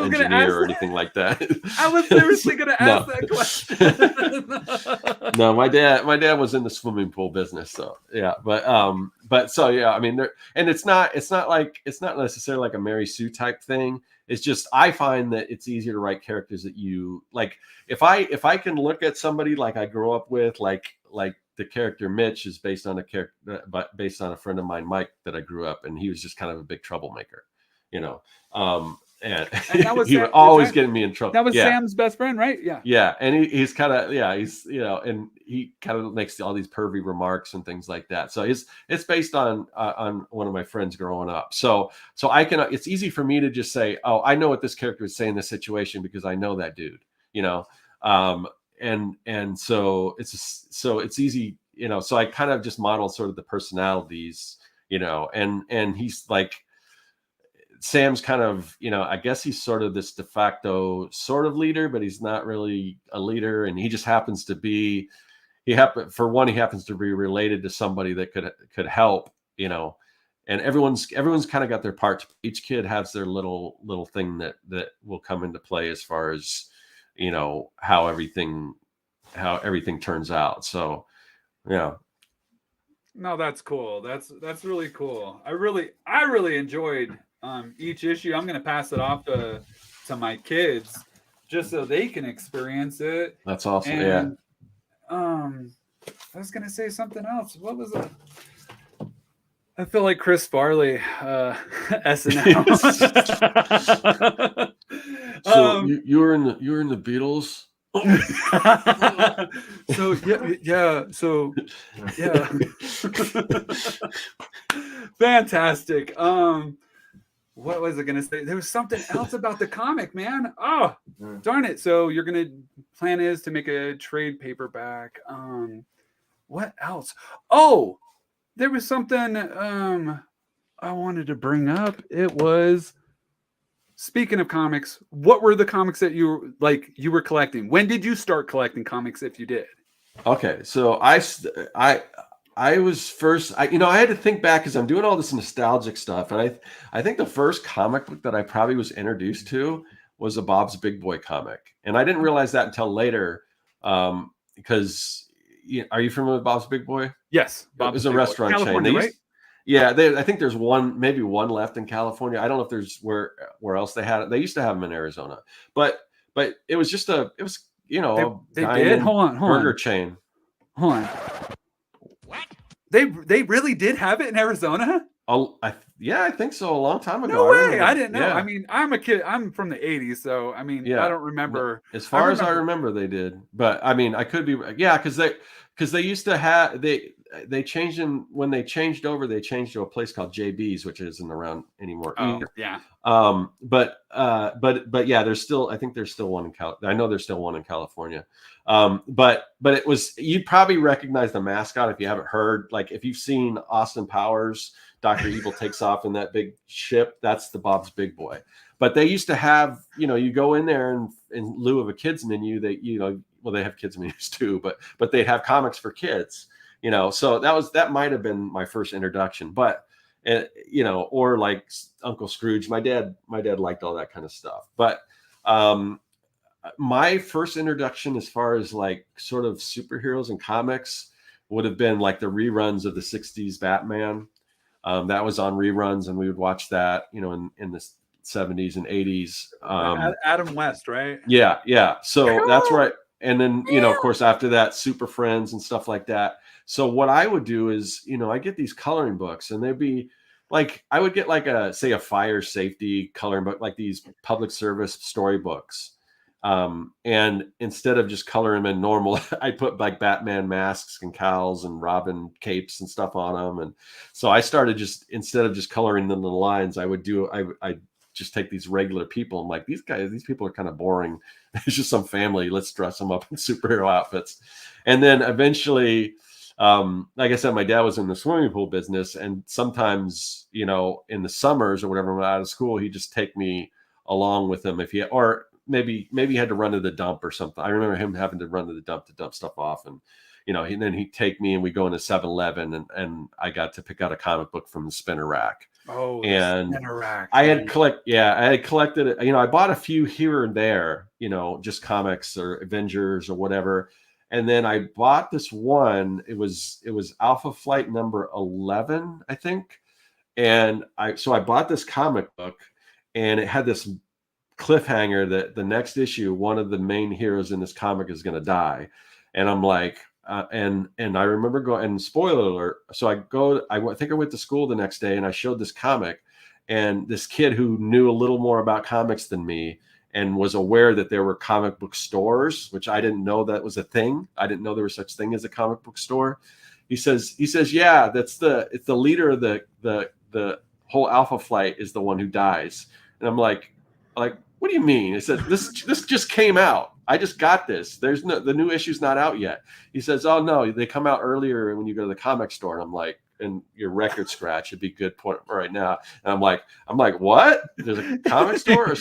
engineer or anything like that. I was seriously going to ask that question. No, my dad was in the swimming pool business. So yeah, but so yeah, I mean, it's not necessarily like a Mary Sue type thing. It's just, I find that it's easier to write characters that you like. If I can look at somebody like I grew up with, like the character Mitch is based on based on a friend of mine, Mike, that I grew up, and he was just kind of a big troublemaker, you know. And that was he was always getting me in trouble. That was Sam's best friend, right? Yeah. And he's kind of, he's, you know, and he kind of makes all these pervy remarks and things like that. So it's based on one of my friends growing up. So it's easy for me to just say, oh, I know what this character is saying in this situation because I know that dude, you know. And so it's easy so I kind of just modeled sort of the personalities, and he's like, Sam's kind of, I guess he's sort of this de facto sort of leader, but he's not really a leader. And he just happens to be, he happens to be related to somebody that could help, and everyone's kind of got their parts. Each kid has their little thing that will come into play as far as, how everything turns out. So, yeah. No, that's cool. That's really cool. I really enjoyed each issue. I'm gonna pass it off to my kids just so they can experience it. That's awesome. And, I was gonna say something else. What was it? I feel like Chris Farley, SNL. So you were in the Beatles. So yeah. So yeah. Fantastic. What was I gonna say? There was something else about the comic, man. Oh, darn it. So you're gonna plan is to make a trade paperback. What else? Oh, there was something I wanted to bring up. It was, speaking of comics, what were the comics that you were collecting? When did you start collecting comics, if you did? Okay, so I was first, I had to think back because I'm doing all this nostalgic stuff, and I think the first comic book that I probably was introduced to was a Bob's Big Boy comic, and I didn't realize that until later, because are you familiar with Bob's Big Boy? Yes, it was a restaurant chain. Right? Yeah, I think there's maybe one left in California. I don't know if there's where else they had it. They used to have them in Arizona, but it was just a burger chain. Hold on. What? They really did have it in Arizona? I think so. A long time ago. No way! I didn't know. Yeah. I mean, I'm a kid. I'm from the '80s, so I mean, I don't remember. As far as I remember, they did. But I mean, I could be. Yeah, because they used to have they changed when they changed over. They changed to a place called JB's, which isn't around anymore. Oh, yeah. But yeah, I think there's still one in I know there's still one in California. But it was, you'd probably recognize the mascot if you haven't heard. Like if you've seen Austin Powers, Dr. Evil takes off in that big ship. That's the Bob's Big Boy. But they used to have, you go in there and in lieu of a kids menu, they have kids menus too, but they'd have comics for kids, so that might've been my first introduction, but or like Uncle Scrooge. My dad liked all that kind of stuff. But my first introduction as far as like sort of superheroes and comics would have been like the reruns of the 60s Batman. That was on reruns, and we would watch that, in the 70s and 80s. Adam West, right? Yeah. So that's right. And then, of course, after that, Super Friends and stuff like that. So what I would do is, I get these coloring books, and they'd be like, I would get like a fire safety coloring book, like these public service storybooks. And instead of just coloring them in normal, I put like Batman masks and cowls and Robin capes and stuff on them. And so I started instead of just coloring them in the lines, I just take these regular people. I'm like, these people are kind of boring. It's just some family. Let's dress them up in superhero outfits. And then eventually, like I said, my dad was in the swimming pool business, and sometimes, in the summers or whatever, when I'm out of school, he'd just take me along with him or maybe he had to run to the dump or something. I remember him having to run to the dump to dump stuff off, and then he'd take me and we go into 7-Eleven, and I got to pick out a comic book from the spinner rack. Oh, and spinner rack. I had collected it. I bought a few here and there, just comics or Avengers or whatever. And then I bought this one. It was Alpha Flight number 11, I think. And I bought this comic book, and it had this cliffhanger that the next issue, one of the main heroes in this comic is going to die. And I'm like, and I remember going, and spoiler alert. So I think I went to school the next day, and I showed this comic, and this kid who knew a little more about comics than me and was aware that there were comic book stores, which I didn't know that was a thing. I didn't know there was such thing as a comic book store. He says, yeah, it's the leader of the whole Alpha Flight is the one who dies. And I'm like, what do you mean? It said, this just came out. I just got this. The new issue's not out yet. He says, oh no, they come out earlier when you go to the comic store. And I'm like, and your record scratch would be good point right now. And I'm like, what? There's a comic store?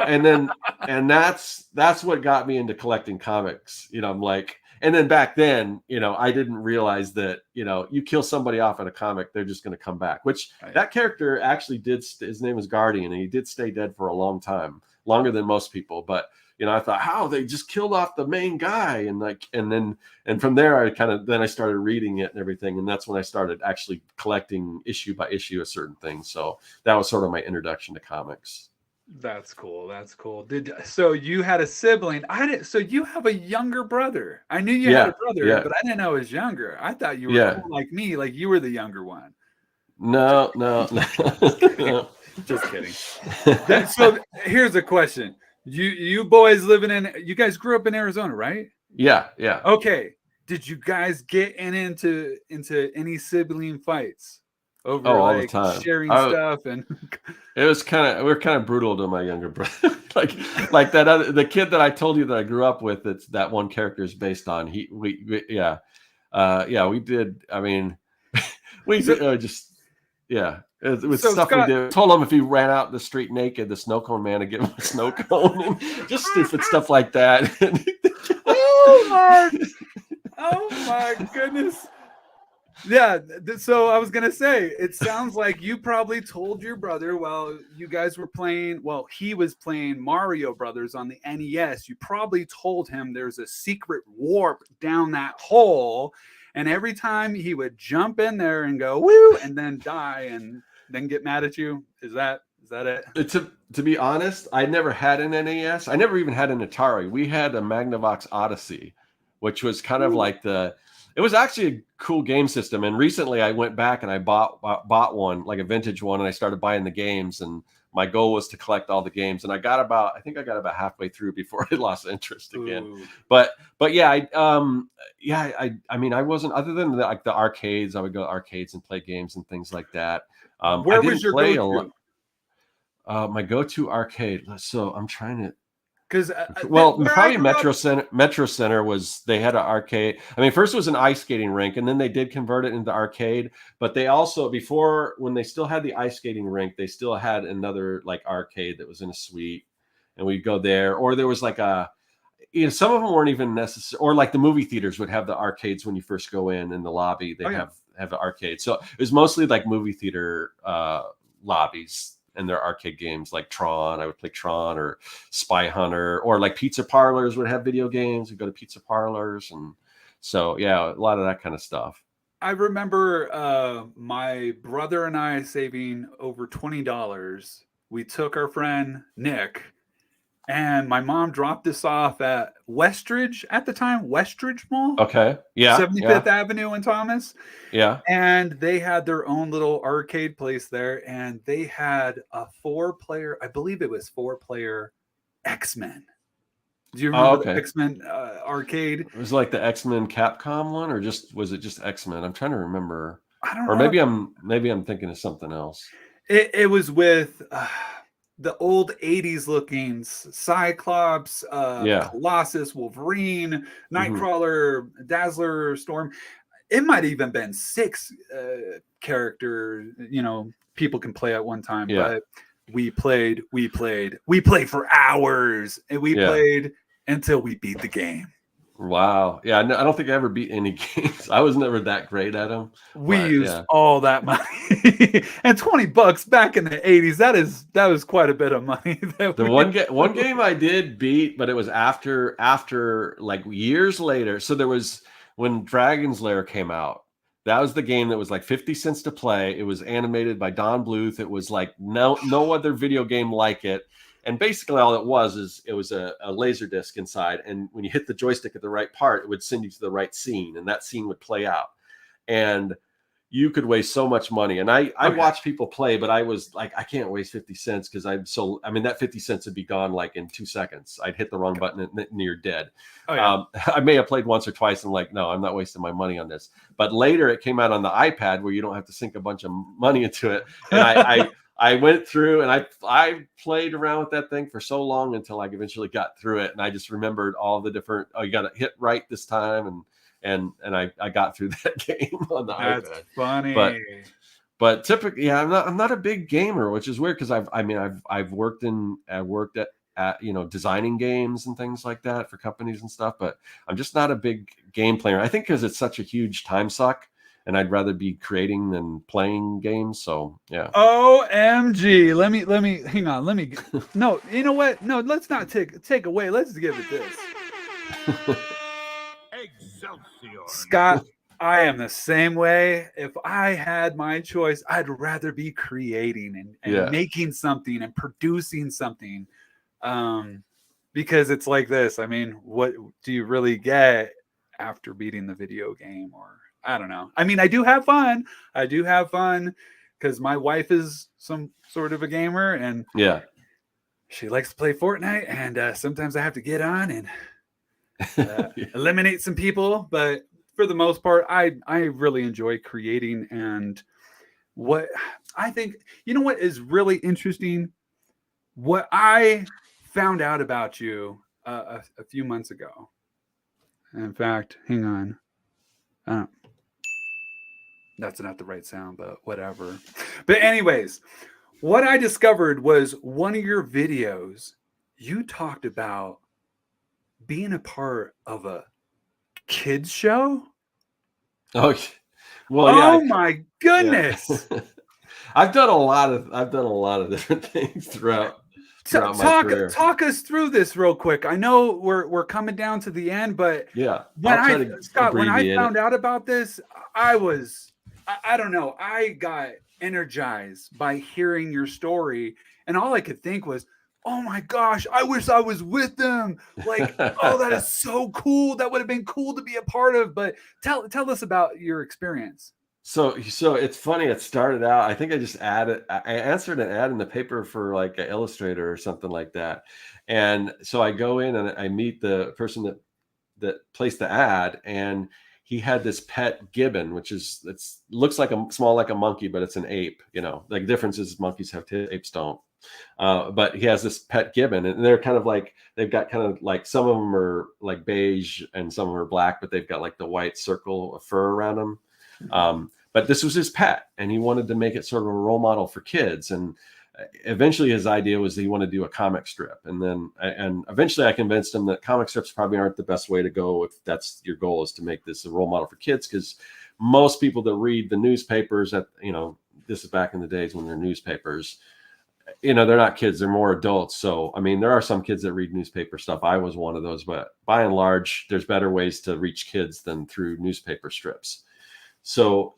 And that's what got me into collecting comics. I'm like, and then back then, I didn't realize that, you kill somebody off in a comic, they're just going to come back, which that character actually did. His name was Guardian, and he did stay dead for a long time, longer than most people. But, I thought, how they just killed off the main guy. And from there, I started reading it and everything. And that's when I started actually collecting issue by issue of certain things. So that was sort of my introduction to comics. That's cool. So you had a sibling. So you have a younger brother. I knew you had a brother, but I didn't know he was younger. I thought you were cool like me, like you were the younger one. No. Just kidding. So here's a question. You boys you guys grew up in Arizona, right? Yeah. Okay. Did you guys get into any sibling fights over all the time, sharing stuff? And it was we're kind of brutal to my younger brother. like that the kid that I told you that I grew up with, it's that one character is based on. We did. I mean, it was stuff Scott, we did. Told him if he ran out in the street naked, the snow cone man would give him a snow cone, and just stupid stuff like that. Oh my goodness. Yeah, so I was gonna say, it sounds like you probably told your brother while you guys were playing. Well, he was playing Mario Brothers on the NES. You probably told him there's a secret warp down that hole, and every time he would jump in there and go woo, and then die, and then get mad at you. Is that it? To be honest, I never had an NES. I never even had an Atari. We had a Magnavox Odyssey, which was kind of like it was actually a cool game system. And recently I went back and I bought one, like a vintage one, and I started buying the games. And my goal was to collect all the games. And I think I got about halfway through before I lost interest again. Ooh. But yeah, I mean, I wasn't, other than the arcades, I would go to arcades and play games and things like that. Where was your go-to? My go-to arcade. So I'm trying to. Because probably Metro Center they had an arcade. I mean, first it was an ice skating rink, and then they did convert it into arcade. But they also, before, when they still had the ice skating rink, they still had another like arcade that was in a suite, and we'd go there. Or there was like some of them weren't even necessary. Or like the movie theaters would have the arcades when you first go in the lobby. They have the arcade. So it was mostly like movie theater lobbies. And their arcade games like Tron, I would play Tron or Spy Hunter, or like pizza parlors would have video games. We'd go to pizza parlors. And so, yeah, a lot of that kind of stuff. I remember my brother and I saving over $20. We took our friend Nick, and my mom dropped us off at Westridge at the time, Westridge Mall. Okay. Yeah. 75th Avenue in Thomas. Yeah. And they had their own little arcade place there. And they had a 4-player, I believe it was 4-player X-Men. Do you remember the X-Men arcade? It was like the X-Men Capcom one, or was it just X-Men? I'm trying to remember. I don't know. Or maybe I'm thinking of something else. It was with the old 80s looking Cyclops, Colossus, Wolverine, Nightcrawler, Dazzler, Storm. It might even been 6 characters, people can play at one time. But we played for hours, and we played until we beat the game. Wow. Yeah, I don't think I ever beat any games. I was never that great at them. We used all that money. And $20 back in the 80s, that was quite a bit of money. One game I did beat, but it was after like years later. So there was, when Dragon's Lair came out, that was the game that was like 50 cents to play. It was animated by Don Bluth. It was like no other video game like it. And basically all it was a laser disc inside. And when you hit the joystick at the right part, it would send you to the right scene, and that scene would play out. And you could waste so much money. And I watched people play, but I was like, I can't waste 50 cents because that 50 cents would be gone like in 2 seconds. I'd hit the wrong button and you're dead. I may have played once or twice and like, no, I'm not wasting my money on this. But later it came out on the iPad where you don't have to sink a bunch of money into it. And I went through and I played around with that thing for so long until I eventually got through it, and I just remembered all the different. Oh, you got to hit right this time, and I got through that game on the That's iPad. funny. But typically, yeah, I'm not a big gamer, which is weird because I've worked at designing games and things like that for companies and stuff, but I'm just not a big game player. I think because it's such a huge time suck, and I'd rather be creating than playing games. So yeah. OMG. Let me hang on. No, you know what? No, let's not take away. Let's give it this. Excelsior. Scott, I am the same way. If I had my choice, I'd rather be creating and Yeah. making something and producing something. Because it's like this. I mean, what do you really get after beating the video game? Or I don't know. I mean, I do have fun because my wife is some sort of a gamer, and Yeah. she likes to play Fortnite, and sometimes I have to get on and Yeah. eliminate some people. But for the most part, I really enjoy creating. And what I think, what is really interesting, what I found out about you a few months ago. In fact, hang on. That's not the right sound, but whatever. But anyways, what I discovered was one of your videos, you talked about being a part of a kids show. Oh, well, yeah. Oh my goodness. Yeah. I've done a lot of different things throughout my career. Talk us through this real quick. I know we're coming down to the end, but yeah, when I found out about this, I don't know, I got energized by hearing your story, and all I could think was, oh my gosh, I wish I was with them. Like, oh, that is so cool. That would have been cool to be a part of. But tell us about your experience. So it's funny. It started out, I think I answered an ad in the paper for like an illustrator or something like that. And so I go in and I meet the person that placed the ad, and he had this pet gibbon, which looks like small like a monkey, but it's an ape. Like the difference is monkeys have tails, apes don't. But he has this pet gibbon, and they're kind of like, they've got kind of like, some of them are like beige and some of them are black, but they've got like the white circle of fur around them. But this was his pet, and he wanted to make it sort of a role model for kids. And eventually his idea was that he wanted to do a comic strip. And eventually I convinced him that comic strips probably aren't the best way to go if that's your goal, is to make this a role model for kids. Because most people that read the newspapers this is back in the days when they're newspapers, they're not kids, they're more adults. So, I mean, there are some kids that read newspaper stuff. I was one of those, but by and large, there's better ways to reach kids than through newspaper strips. So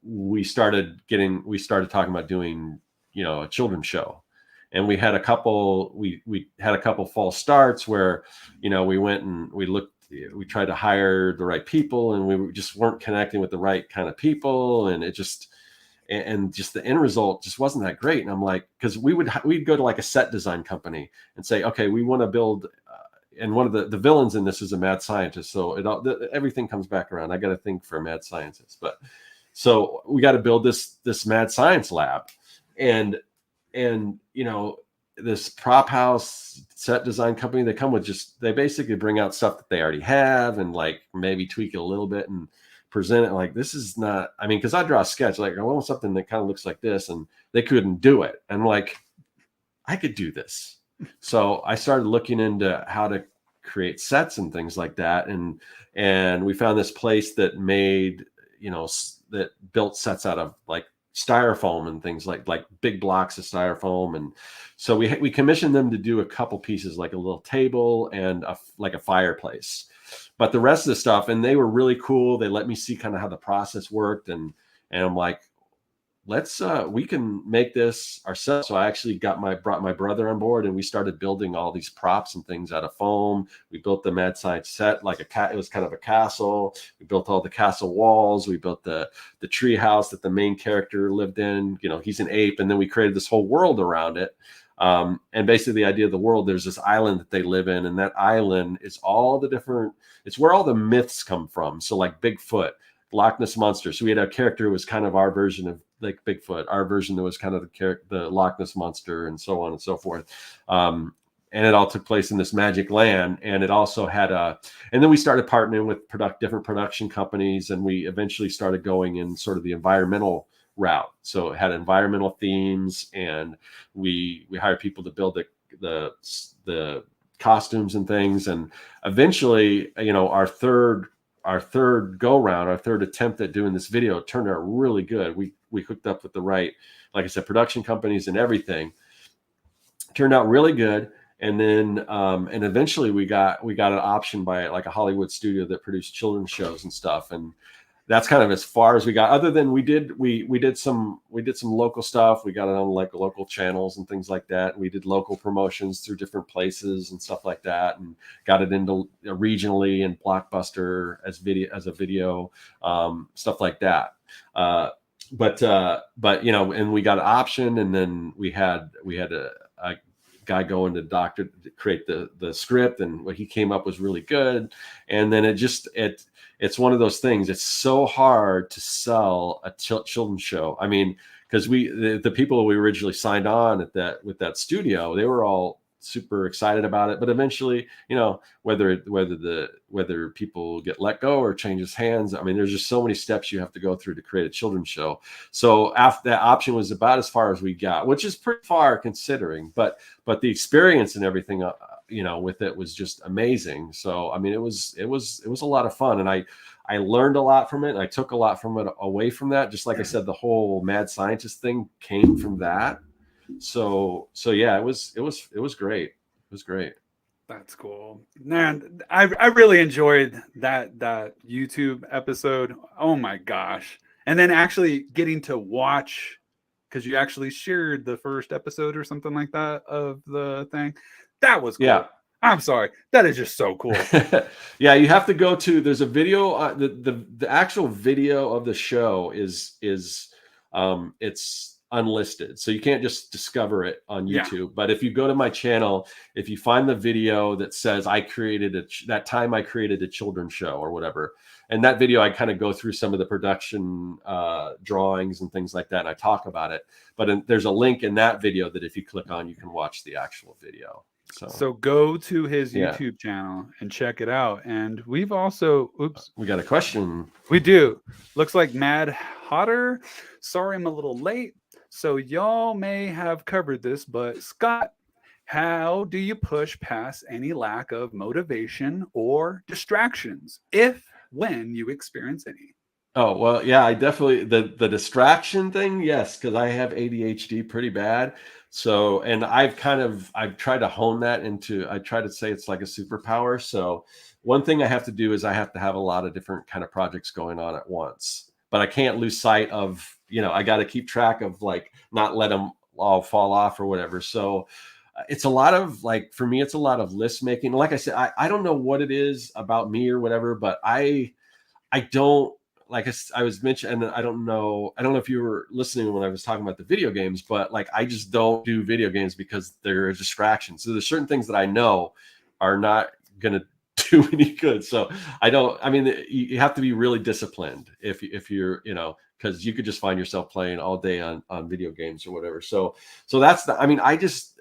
we started talking about doing, a children's show, and we had a couple false starts where, we went and we tried to hire the right people, and we just weren't connecting with the right kind of people. And it just the end result just wasn't that great. And I'm like, because we'd go to like a set design company and say, okay, we want to build, and one of the villains in this is a mad scientist. So everything comes back around. I got to think for a mad scientist, but so we got to build this mad science lab, and this prop house set design company, they come with they basically bring out stuff that they already have and like maybe tweak it a little bit and present it like, this is not, I mean, because I draw a sketch, like I want something that kind of looks like this, and they couldn't do it. And like, I could do this. So I started looking into how to create sets and things like that. And we found this place that made, that built sets out of like styrofoam and things like big blocks of styrofoam. And so we commissioned them to do a couple pieces, like a little table and like a fireplace. But the rest of the stuff, and they were really cool. They let me see kind of how the process worked. And I'm like, we can make this ourselves. So I actually brought my brother on board, and we started building all these props and things out of foam. We built the mad science set, like it was kind of a castle. We built all the castle walls. We built the tree house that the main character lived in. He's an ape. And then we created this whole world around it. And basically the idea of the world, there's this island that they live in, and that island is it's where all the myths come from. So like Bigfoot, Loch Ness Monster. So we had a character who was kind of our version of like Bigfoot. Our version that was kind of the Loch Ness Monster, and so on and so forth. And it all took place in this magic land. And it also had and then we started partnering with different production companies, and we eventually started going in sort of the environmental route. So it had environmental themes, and we hired people to build the costumes and things. And eventually, our third go round, our third attempt at doing this video turned out really good. We hooked up with the right, like I said, production companies and everything. Turned out really good. And then and eventually we got an option by like a Hollywood studio that produced children's shows and stuff. And that's kind of as far as we got, other than we did some local stuff. We got it on like local channels and things like that. We did local promotions through different places and stuff like that, and got it into regionally and Blockbuster as a video, stuff like that. But and we got an option, and then we had a guy going to doctor to create the script, and what he came up was really good. And then it's one of those things. It's so hard to sell a children's show. I mean, because the people we originally signed on with that studio, they were all super excited about it. But eventually, whether people get let go or changes hands, I mean, there's just so many steps you have to go through to create a children's show. So after that option was about as far as we got, which is pretty far considering, but the experience and everything, with it was just amazing. So, I mean, it was a lot of fun, and I learned a lot from it. And I took a lot from it away from that. Just like I said, the whole mad scientist thing came from that. So yeah, it was great. It was great. That's cool, man. I really enjoyed that YouTube episode. Oh my gosh. And then actually getting to watch, because you actually shared the first episode or something like that of the thing. That was cool. Yeah. I'm sorry. That is just so cool. Yeah, you have to go to, there's a video, the actual video of the show is it's unlisted, so you can't just discover it on YouTube. Yeah. But if you go to my channel, if you find the video that says I created that time I created a children's show or whatever, and that video, I kind of go through some of the production drawings and things like that, and I talk about it. But there's a link in that video that if you click on, you can watch the actual video. So go to his YouTube channel and check it out. And we've also, we got a question. We do. Looks like Mad Hotter. Sorry, I'm a little late. So y'all may have covered this, but Scott, how do you push past any lack of motivation or distractions, when you experience any? Oh, well, yeah, I definitely, the distraction thing, yes, because I have ADHD pretty bad. So, and I've tried to hone that I try to say it's like a superpower. So one thing I have to do is I have to have a lot of different kind of projects going on at once, but I can't lose sight of, I got to keep track of, like, not let them all fall off or whatever. So it's a lot of, like, for me, it's a lot of list making. Like I said, I don't know what it is about me or whatever, but I don't, like I was mentioning, and I don't know if you were listening when I was talking about the video games, but like, I just don't do video games because they're a distraction. So there's certain things that I know are not going to do any good. So you have to be really disciplined if you're, because you could just find yourself playing all day on video games or whatever. So that's I just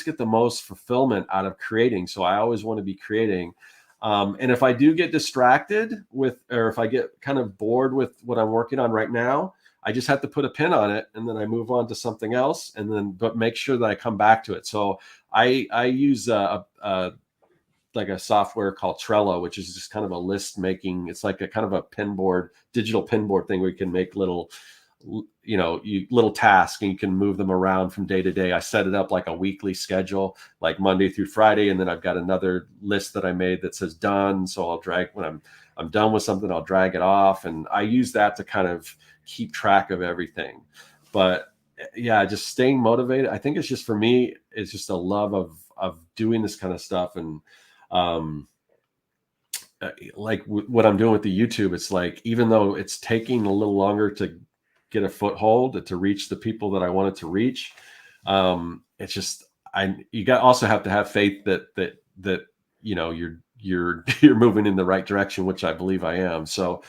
get the most fulfillment out of creating. So I always want to be creating. And if I do get distracted or if I get kind of bored with what I'm working on right now, I just have to put a pin on it, and then I move on to something else, but make sure that I come back to it. So I use like a software called Trello, which is just kind of a list making. It's like a kind of a digital pinboard thing where you can make little tasks, and you can move them around from day to day. I set it up like a weekly schedule, like Monday through Friday. And then I've got another list that I made that says done. So I'll drag, when I'm done with something, I'll drag it off. And I use that to kind of keep track of everything. But yeah, just staying motivated. I think it's just, for me, it's just a love of doing this kind of stuff. And like what I'm doing with the YouTube, it's like, even though it's taking a little longer to get a foothold, to reach the people that I wanted to reach, it's just, also have to have faith that you're moving in the right direction, which I believe I am. So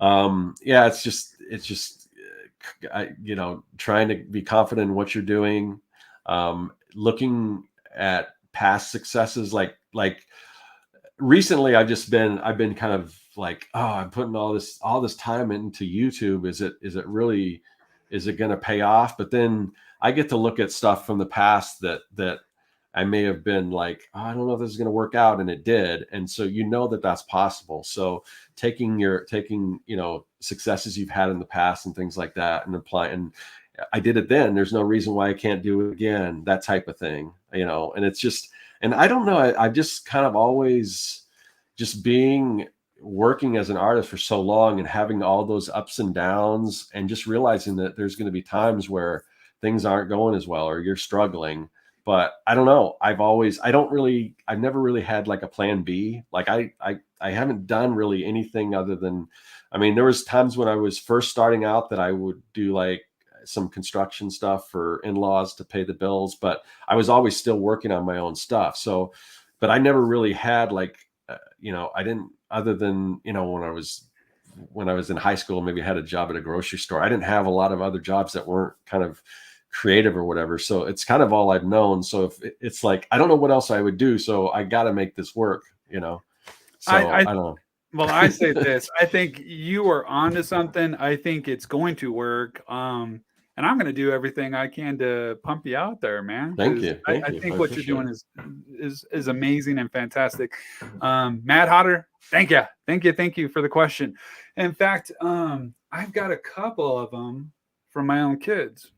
Yeah, it's just trying to be confident in what you're doing, looking at past successes, like recently I've been kind of like, oh, I'm putting all this time into YouTube. Is it going to pay off? But then I get to look at stuff from the past that I may have been like, oh, I don't know if this is going to work out, and it did. And so that's possible. So taking successes you've had in the past and things like that and apply, and I did it then. There's no reason why I can't do it again. That type of thing, and it's just, and I don't know. I just kind of always just working as an artist for so long and having all those ups and downs and just realizing that there's going to be times where things aren't going as well or you're struggling. But I don't know. I've never really had like a plan B. Like I haven't done really anything other than, I mean, there was times when I was first starting out that I would do like some construction stuff for in-laws to pay the bills, but I was always still working on my own stuff. So, but I never really had like, I didn't, other than, when I was in high school, maybe I had a job at a grocery store. I didn't have a lot of other jobs that weren't kind of creative or whatever. So it's kind of all I've known. So if it's like, I don't know what else I would do. So I got to make this work, So I don't know. Well, I say this, I think you are onto something. I think it's going to work. And I'm going to do everything I can to pump you out there, man. Thank you. I think what you're doing is amazing and fantastic. Mad Hotter, thank you for the question. In fact, I've got a couple of them from my own kids.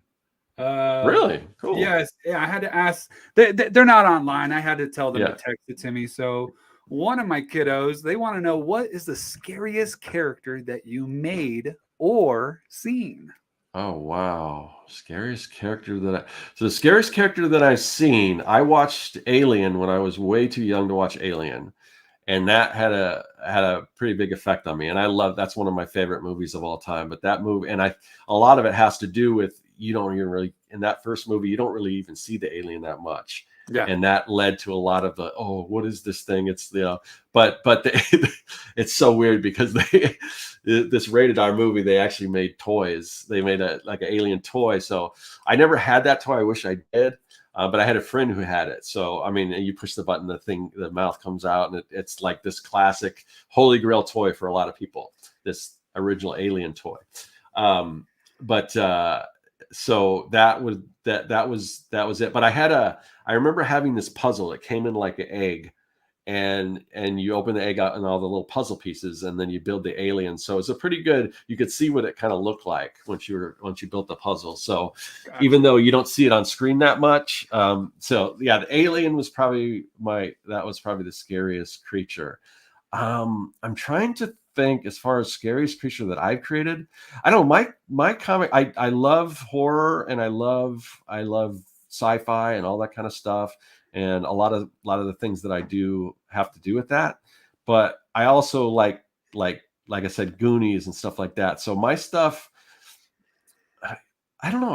Really cool. Yes, yeah. I had to ask. They're not online. I had to tell them to text it to me. So one of my kiddos, they want to know, what is the scariest character that you made or seen? Oh, wow. Scariest character so the scariest character that I've seen, I watched Alien when I was way too young to watch Alien. And that had a pretty big effect on me. And that's one of my favorite movies of all time. But that movie, and a lot of it has to do with, you don't even really, in that first movie, you don't really even see the alien that much. Yeah. And that led to a lot of the, oh, what is this thing? It's it's so weird because this rated R movie, they actually made toys. They made like an alien toy. So I never had that toy. I wish I did. But I had a friend who had it. So, I mean, you push the button, the mouth comes out, and it's like this classic holy grail toy for a lot of people, this original alien toy. So that was it. But I remember having this puzzle. It came in like an egg, and you open the egg out and all the little puzzle pieces, and then you build the alien. So it's a pretty good, you could see what it kind of looked like once you built the puzzle. So gotcha. Even though you don't see it on screen that much. So yeah, the alien was probably the scariest creature. I'm trying to think as far as scariest creature that I've created. I don't know, my comic, I love horror and I love sci-fi and all that kind of stuff. And a lot of the things that I do have to do with that. But I also like I said, Goonies and stuff like that. So my stuff, I don't know.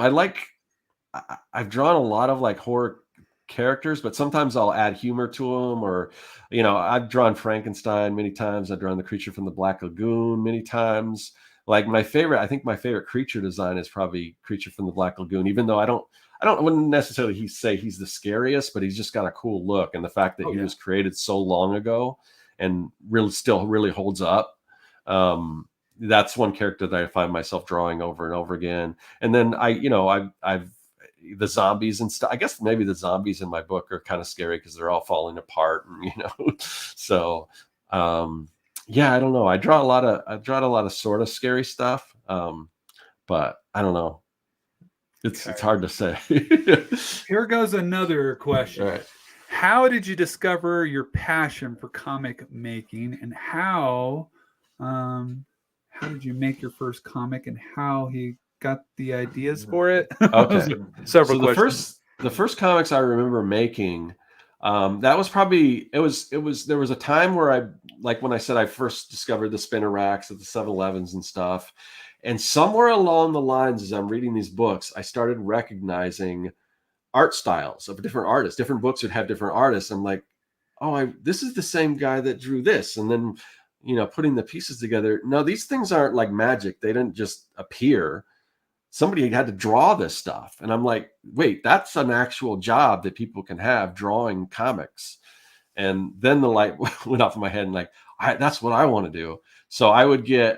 I've drawn a lot of like horror characters, but sometimes I'll add humor to them, or, I've drawn Frankenstein many times. I've drawn the creature from the Black Lagoon many times. Like I think my favorite creature design is probably Creature from the Black Lagoon, even though I wouldn't necessarily say he's the scariest, but he's just got a cool look. And the fact that he was created so long ago and still really holds up. That's one character that I find myself drawing over and over again. And then I've the zombies and stuff. I guess maybe the zombies in my book are kind of scary because they're all falling apart, and so yeah, I don't know. I draw a lot of sort of scary stuff, but I don't know. It's hard to say. Here goes another question. All right. How did you discover your passion for comic making, and how did you make your first comic, and how he got the ideas for it? Okay. Several questions. The first comics I remember making, that was probably, there was a time where like when I said I first discovered the spinner racks at the 7-Elevens and stuff. And somewhere along the lines, as I'm reading these books, I started recognizing art styles of different artists. Different books would have different artists. I'm like, oh, this is the same guy that drew this. And then putting the pieces together. No, these things aren't like magic. They didn't just appear. Somebody had to draw this stuff. And I'm like, wait, that's an actual job that people can have, drawing comics. And then the light went off in my head and like, that's what I want to do. So I would go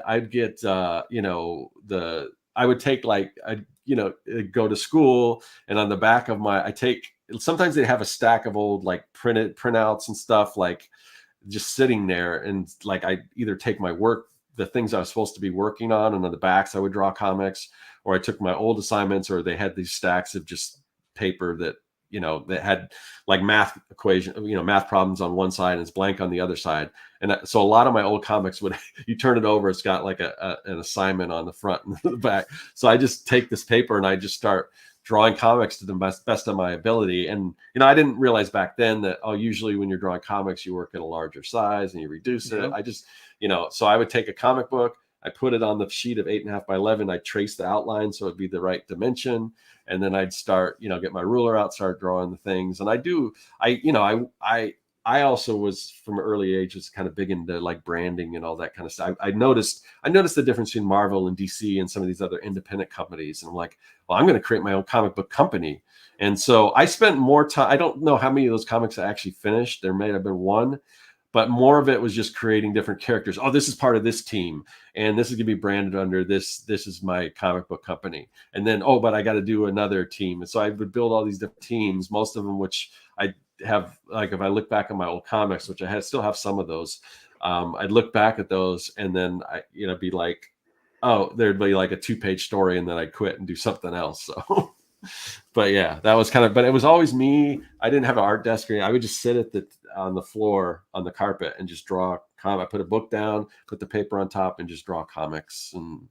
to school, and on the back of sometimes they have a stack of old like printouts and stuff like just sitting there, and like I either take my work, the things I was supposed to be working on, and on the backs I would draw comics, or I took my old assignments, or they had these stacks of just paper that that had like math problems on one side and it's blank on the other side. And so a lot of my old comics you turn it over, it's got like an assignment on the front and the back. So I just take this paper and I just start drawing comics to the best of my ability. And, I didn't realize back then that, usually when you're drawing comics, you work at a larger size and you reduce it. I just, so I would take a comic book, I put it on the sheet of 8.5 by 11. I trace the outline so it'd be the right dimension. And then I'd start, get my ruler out, start drawing the things. And I also was from an early age was kind of big into like branding and all that kind of stuff. I noticed the difference between Marvel and DC and some of these other independent companies. And I'm like, well, I'm going to create my own comic book company. And so I spent more time. I don't know how many of those comics I actually finished. There may have been one, but more of it was just creating different characters. Oh, this is part of this team, and this is going to be branded under this. This is my comic book company. And then, but I got to do another team. And so I would build all these different teams, most of them which I have, like if I look back at my old comics, which still have some of those, I'd look back at those and then be like, oh, there'd be like a 2-page story, and then I'd quit and do something else. So, but yeah, that was but it was always me. I didn't have an art desk or anything. I would just sit on the floor on the carpet and just draw I put a book down, put the paper on top, and just draw comics. And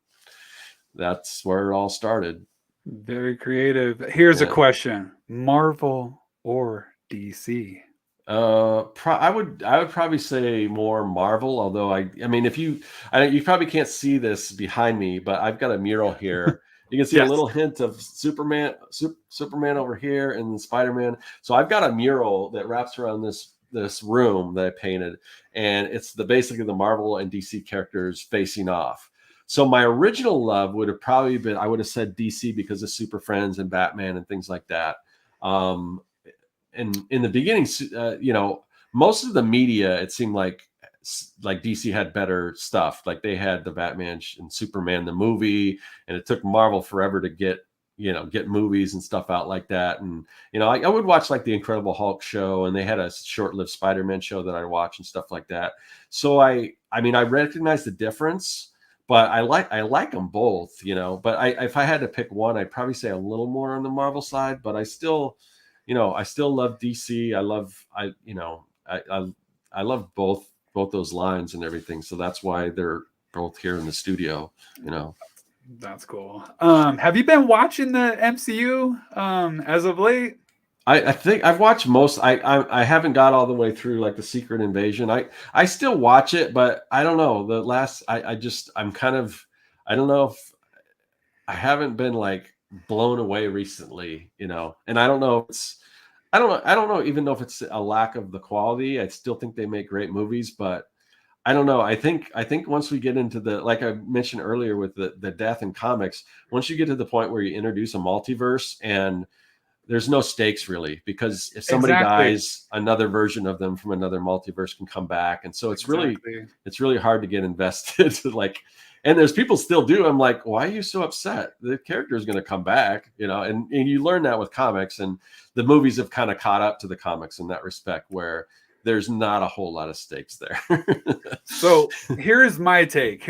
that's where it all started. Very creative. Here's a question: Marvel or DC? I would probably say more Marvel, although I mean, you probably can't see this behind me, but I've got a mural here. You can see a little hint of Superman over here and Spider-Man. So I've got a mural that wraps around this room that I painted, and it's basically the Marvel and DC characters facing off. So my original love would have probably been, I would have said DC because of Super Friends and Batman and things like that. And in the beginning, most of the media, it seemed like DC had better stuff. Like they had the Batman and Superman, the movie, and it took Marvel forever to get movies and stuff out like that. And, I would watch like the Incredible Hulk show, and they had a short-lived Spider-Man show that I watch and stuff like that. So I recognize the difference, but I like them both, but if I had to pick one, I'd probably say a little more on the Marvel side, but I still love DC. I love both those lines and everything. So that's why they're both here in the studio, That's cool. Have you been watching the MCU as of late? I think I've watched most. I haven't got all the way through like the Secret Invasion. I still watch it, but I don't know. I'm kind of, I don't know if I haven't been like blown away recently, and I don't know if I don't know even know if it's a lack of the quality. I still think they make great movies, but I don't know. I think once we get into like I mentioned earlier with the death in comics, once you get to the point where you introduce a multiverse and there's no stakes really, because if somebody dies, another version of them from another multiverse can come back. And so it's really hard to get invested. And there's people still do. I'm like, why are you so upset? The character is going to come back, and you learn that with comics, and the movies have kind of caught up to the comics in that respect, where there's not a whole lot of stakes there. So here's my take.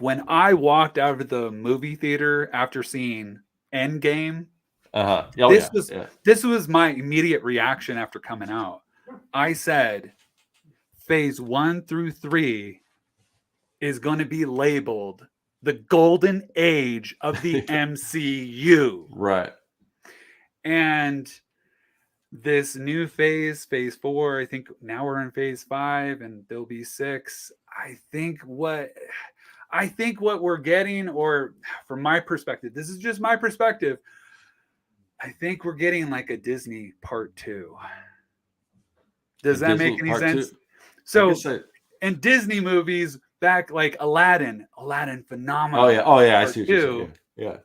When I walked out of the movie theater after seeing Endgame, this was my immediate reaction after coming out. I said, phase 1 through 3 is going to be labeled the golden age of the MCU. Right. And this new phase 4, I think now we're in phase 5 and there'll be 6. I think what we're getting, or from my perspective, this is just my perspective, I think we're getting like a Disney part 2. Does that make any sense? So And Disney movies back like Aladdin, phenomenal. Oh yeah, I Part see what you're two. saying. Yeah.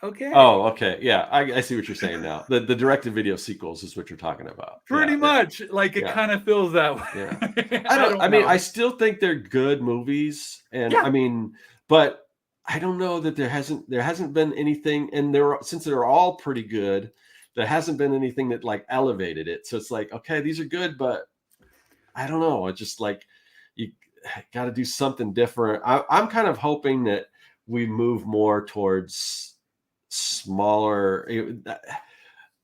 Okay. Oh, okay. Yeah, I see what you're saying now. The direct to video sequels is what you're talking about. Pretty Yeah, much. Like it yeah, kind of feels that way. yeah. I I mean, know. I still think they're good movies, and Yeah. I mean, but I don't know that there hasn't been anything, and since they're all pretty good, there hasn't been anything that like elevated it. So it's like, okay, these are good, but I don't know. It's just like you got to do something different. I'm kind of hoping that we move more towards smaller.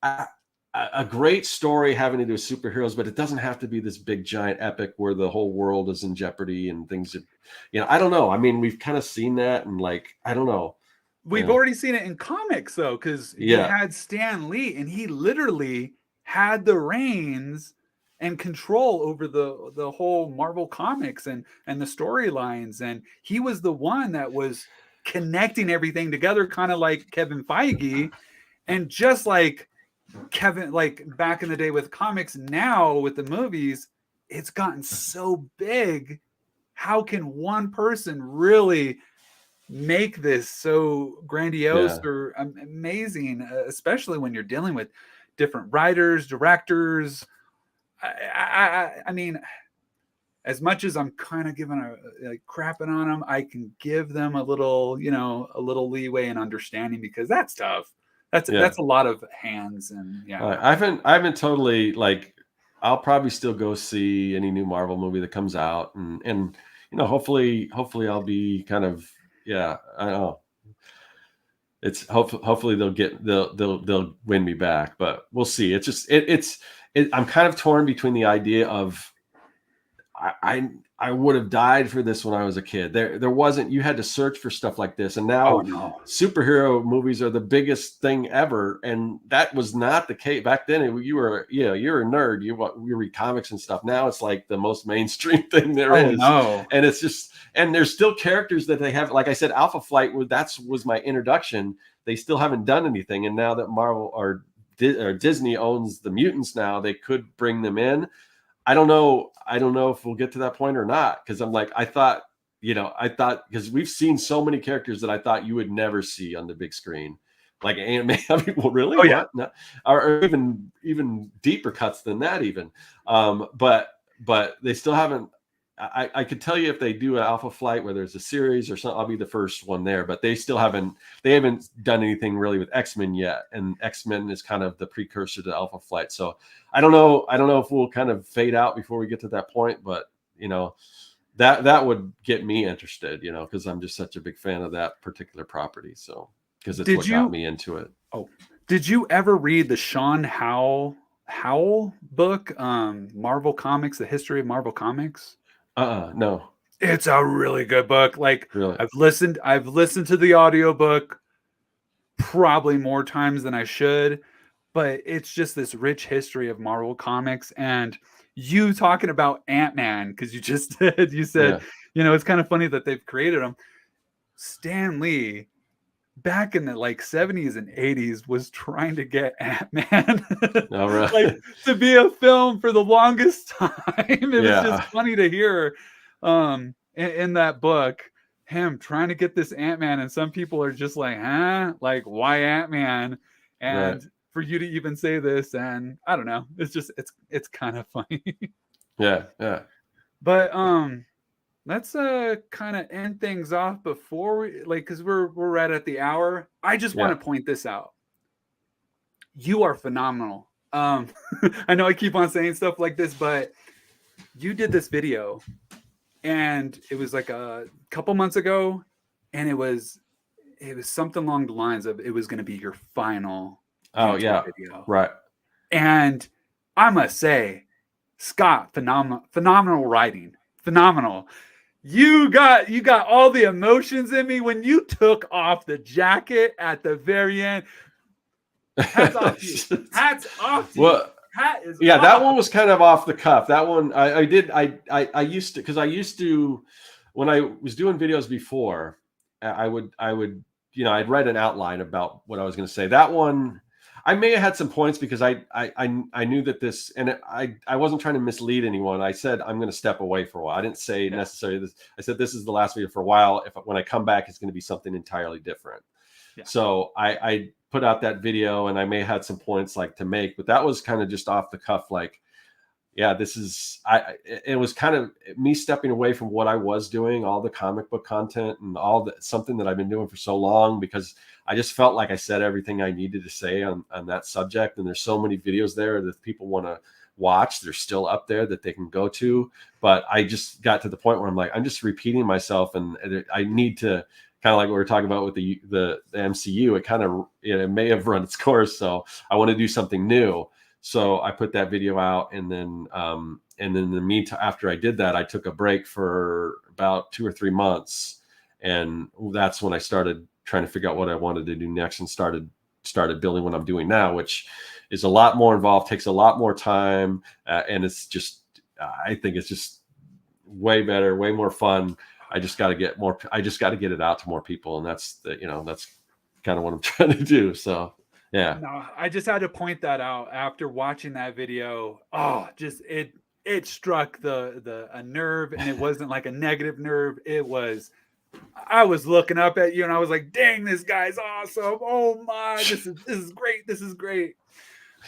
A great story having to do with superheroes, but it doesn't have to be this big giant epic where the whole world is in jeopardy and things. I don't know. I mean, we've kind of seen that, and like, I don't know. We've already seen it in comics though, because you Yeah, had Stan Lee, and he literally had the reins and control over the whole Marvel comics and the storylines, and he was the one that was connecting everything together, kind of like Kevin Feige, and just like Kevin, like back in the day with comics, now with the movies, it's gotten so big. How can one person really make this so grandiose yeah, or amazing, especially when you're dealing with different writers, directors? I mean, as much as I'm kind of giving like crapping on them, I can give them a little, a little leeway and understanding, because that's tough. yeah. That's a lot of hands, and yeah. I haven't totally like. I'll probably still go see any new Marvel movie that comes out, and hopefully I'll be kind of, yeah. I don't know. It's hopefully they'll win me back, but we'll see. It's just I'm kind of torn between the idea of I would have died for this when I was a kid. There wasn't, you had to search for stuff like this, and Oh now no. superhero movies are the biggest thing ever, and that was not the case back then. You're a nerd. You read comics and stuff. Now it's like the most mainstream thing there Oh is, no. and it's just, and there's still characters that they have. Like I said, Alpha Flight was my introduction. They still haven't done anything, and now that Marvel or Disney owns the mutants, now they could bring them in. I don't know if we'll get to that point or not, because I'm like, I thought because we've seen so many characters that I thought you would never see on the big screen, like anime. I mean, well, really, Oh yeah. what? No, or even deeper cuts than that, even. But they still haven't. I could tell you if they do an Alpha Flight where there's a series or something, I'll be the first one there. But they still haven't done anything really with X-Men yet, and X-Men is kind of the precursor to Alpha Flight. So I don't know if we'll kind of fade out before we get to that point, but that would get me interested, because I'm just such a big fan of that particular property. So because it's what got me into it. Oh, did you ever read the Sean Howell book, Marvel Comics, The History of Marvel Comics? No. It's a really good book. Like, Really? I've listened to the audiobook probably more times than I should, but it's just this rich history of Marvel Comics. And you talking about Ant-Man, because you said, Yeah. it's kind of funny that they've created him. Stan Lee back in the like 70s and 80s was trying to get Ant-Man All right. like to be a film for the longest time. It was just funny to hear in that book him trying to get this Ant-Man, and some people are just like, like, why Ant-Man? And for you to even say this, and I don't know, it's kind of funny. Yeah. But let's kind of end things off before we, like, because we're right at the hour. I just want to point this out. You are phenomenal. I know I keep on saying stuff like this, but you did this video, and it was like a couple months ago, and it was something along the lines of it was going to be your final video. Right. And I must say, Scott, phenomenal writing. Phenomenal. You got all the emotions in me when you took off the jacket at the very end. Hats off to you. Hats off to you. That one was kind of off the cuff. That one I used to, when I was doing videos before, I'd write an outline about what I was going to say. That one, I may have had some points because I knew that this, and I wasn't trying to mislead anyone. I said I'm going to step away for a while. I didn't say necessarily this. I said this is the last video for a while. When I come back, it's going to be something entirely different. Yeah. So I put out that video, and I may have had some points like to make, but that was kind of just off the cuff, like, yeah, this is, it was kind of me stepping away from what I was doing, all the comic book content and something that I've been doing for so long, because I just felt like I said everything I needed to say on that subject. And there's so many videos there that people want to watch. They're still up there that they can go to. But I just got to the point where I'm like, I'm just repeating myself, and I need to, kind of like what we were talking about with the MCU, it kind of, it may have run its course. So I want to do something new. So I put that video out, and then in the meantime, after I did that, I took a break for about 2 or 3 months, and that's when I started trying to figure out what I wanted to do next, and started building what I'm doing now, which is a lot more involved, takes a lot more time, and it's just, I think it's just way better, way more fun. I just got to get it out to more people, and that's kind of what I'm trying to do. So. Yeah. No, I just had to point that out after watching that video. Oh, just it struck a nerve, and it wasn't like a negative nerve. It was, I was looking up at you, and I was like, dang, this guy's awesome. Oh my, this is great. This is great.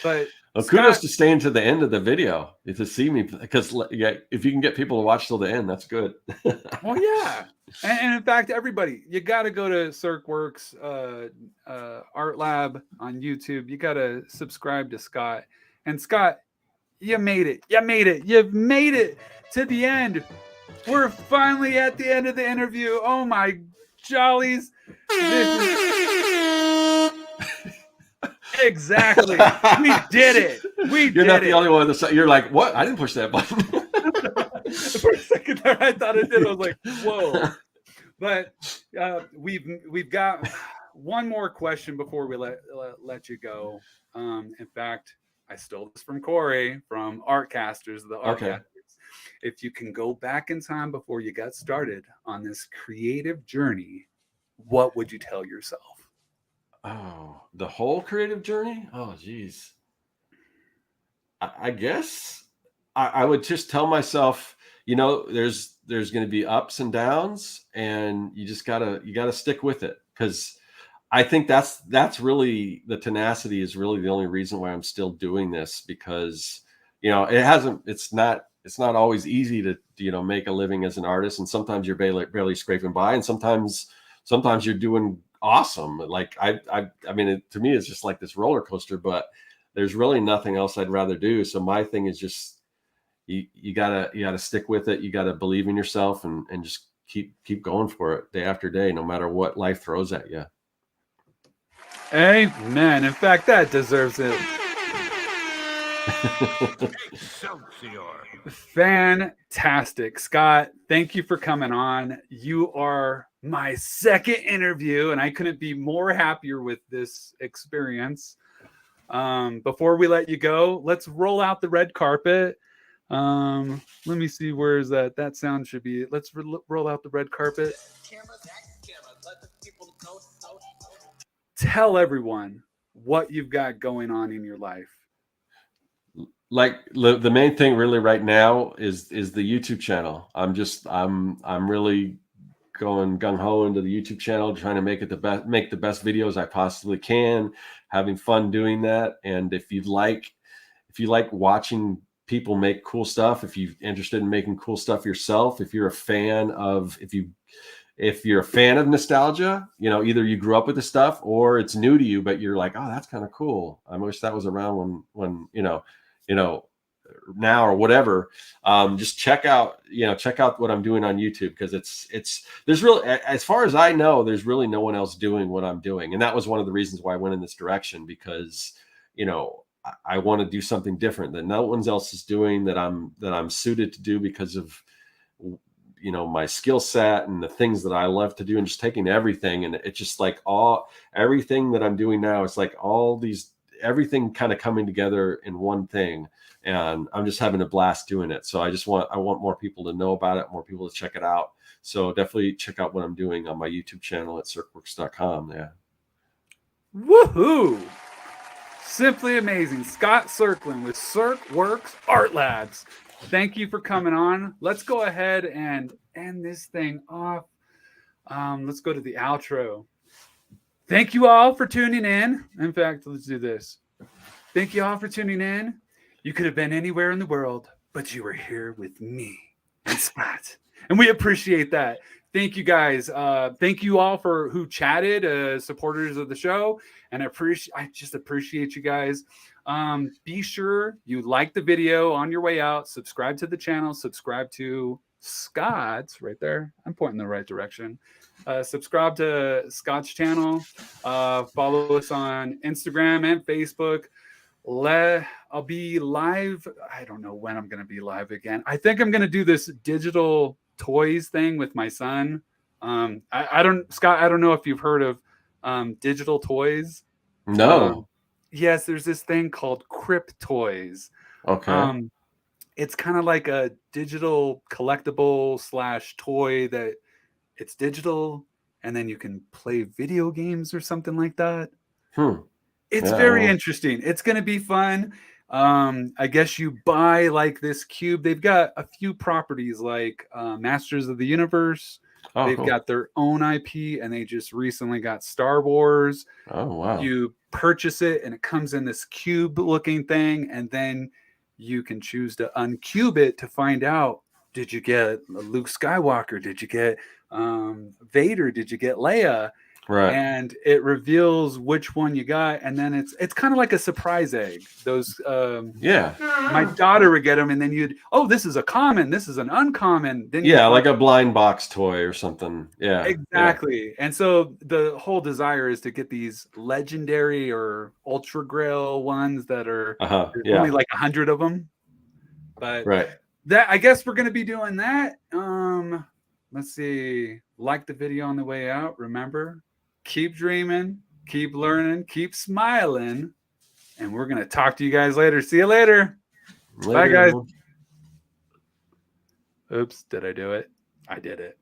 But well, kudos to staying to the end of the video to see me, because if you can get people to watch till the end, that's good. Well, yeah. And in fact, everybody, you got to go to Serkworks Art Lab on YouTube. You got to subscribe to Scott. And Scott, you made it. You've made it to the end. We're finally at the end of the interview. Oh my jollies. Exactly. We did it. You're not the only one. You're like, what? I didn't push that button. For a second there, I thought I did. I was like, whoa. But we've got one more question before we let you go. In fact, I stole this from Corey from Artcasters, the Artcasters. Okay. If you can go back in time before you got started on this creative journey, what would you tell yourself? Oh, the whole creative journey? Oh, geez. I guess I would just tell myself, there's going to be ups and downs, and you gotta stick with it, because I think that's really, the tenacity is really the only reason why I'm still doing this, because it's not always easy to make a living as an artist, and sometimes you're barely scraping by, and sometimes you're doing awesome. Like I mean, to me, it's just like this roller coaster, but there's really nothing else I'd rather do. So my thing is just, you gotta stick with it. You gotta believe in yourself, and just keep going for it day after day, no matter what life throws at you. Amen. In fact, that deserves it. Excelsior. Fantastic. Scott, thank you for coming on. You are my second interview, and I couldn't be more happier with this experience. Before we let you go, let's roll out the red carpet. Let me see, where is that? That sound should be. Let's roll out the red carpet. Let the people know. Tell everyone what you've got going on in your life. Like the main thing really right now is the YouTube channel. I'm really going gung-ho into the YouTube channel, trying to make the best videos I possibly can, having fun doing that. And if you like watching people make cool stuff, if you're interested in making cool stuff yourself, if you're a fan of nostalgia, either you grew up with the stuff or it's new to you, but you're like, oh, that's kind of cool. I wish that was around when now or whatever. Just check out what I'm doing on YouTube, because there's really, as far as I know, there's really no one else doing what I'm doing. And that was one of the reasons why I went in this direction, because, I want to do something different that no one else is doing, that I'm suited to do because of, my skill set and the things that I love to do, and just taking everything. And it's just like everything that I'm doing now, it's like everything kind of coming together in one thing. And I'm just having a blast doing it. So I want more people to know about it, more people to check it out. So definitely check out what I'm doing on my YouTube channel at serkworks.com. Yeah. Woohoo! Simply amazing. Scott Serkland with Serkworks Art Labs. Thank you for coming on. Let's go ahead and end this thing off. Let's go to the outro. Thank you all for tuning in. In fact, let's do this. Thank you all for tuning in. You could have been anywhere in the world, but you were here with me and Scott. And we appreciate that. Thank you guys. Thank you all for who chatted, supporters of the show. And I just appreciate you guys. Be sure you like the video on your way out. Subscribe to the channel. Subscribe to Scott's right there. I'm pointing the right direction. Subscribe to Scott's channel. Follow us on Instagram and Facebook. I'll be live. I don't know when I'm going to be live again. I think I'm going to do this digital toys thing with my son. Scott, I don't know if you've heard of digital toys. No. Yes, there's this thing called Crypt Toys. Okay. It's kind of like a digital collectible / toy that it's digital, and then you can play video games or something like that. It's very interesting. It's going to be fun. I guess you buy like this cube. They've got a few properties like Masters of the Universe. They've got their own IP, and they just recently got Star Wars. Oh, wow. You purchase it, and it comes in this cube-looking thing, and then you can choose to uncube it to find out, did you get Luke Skywalker? Did you get Vader? Did you get Leia? Right. And it reveals which one you got, and then it's kind of like a surprise egg. Those my daughter would get them, and then this is a common, this is an uncommon. Then like a blind box toy or something. Yeah, exactly. And so the whole desire is to get these legendary or ultra grail ones that are only like 100 of them. But that, I guess we're going to be doing that. Let's see. Like the video on the way out. Remember, keep dreaming, keep learning, keep smiling. And we're going to talk to you guys later. See you later. Bye, guys. Oops. Did I do it? I did it.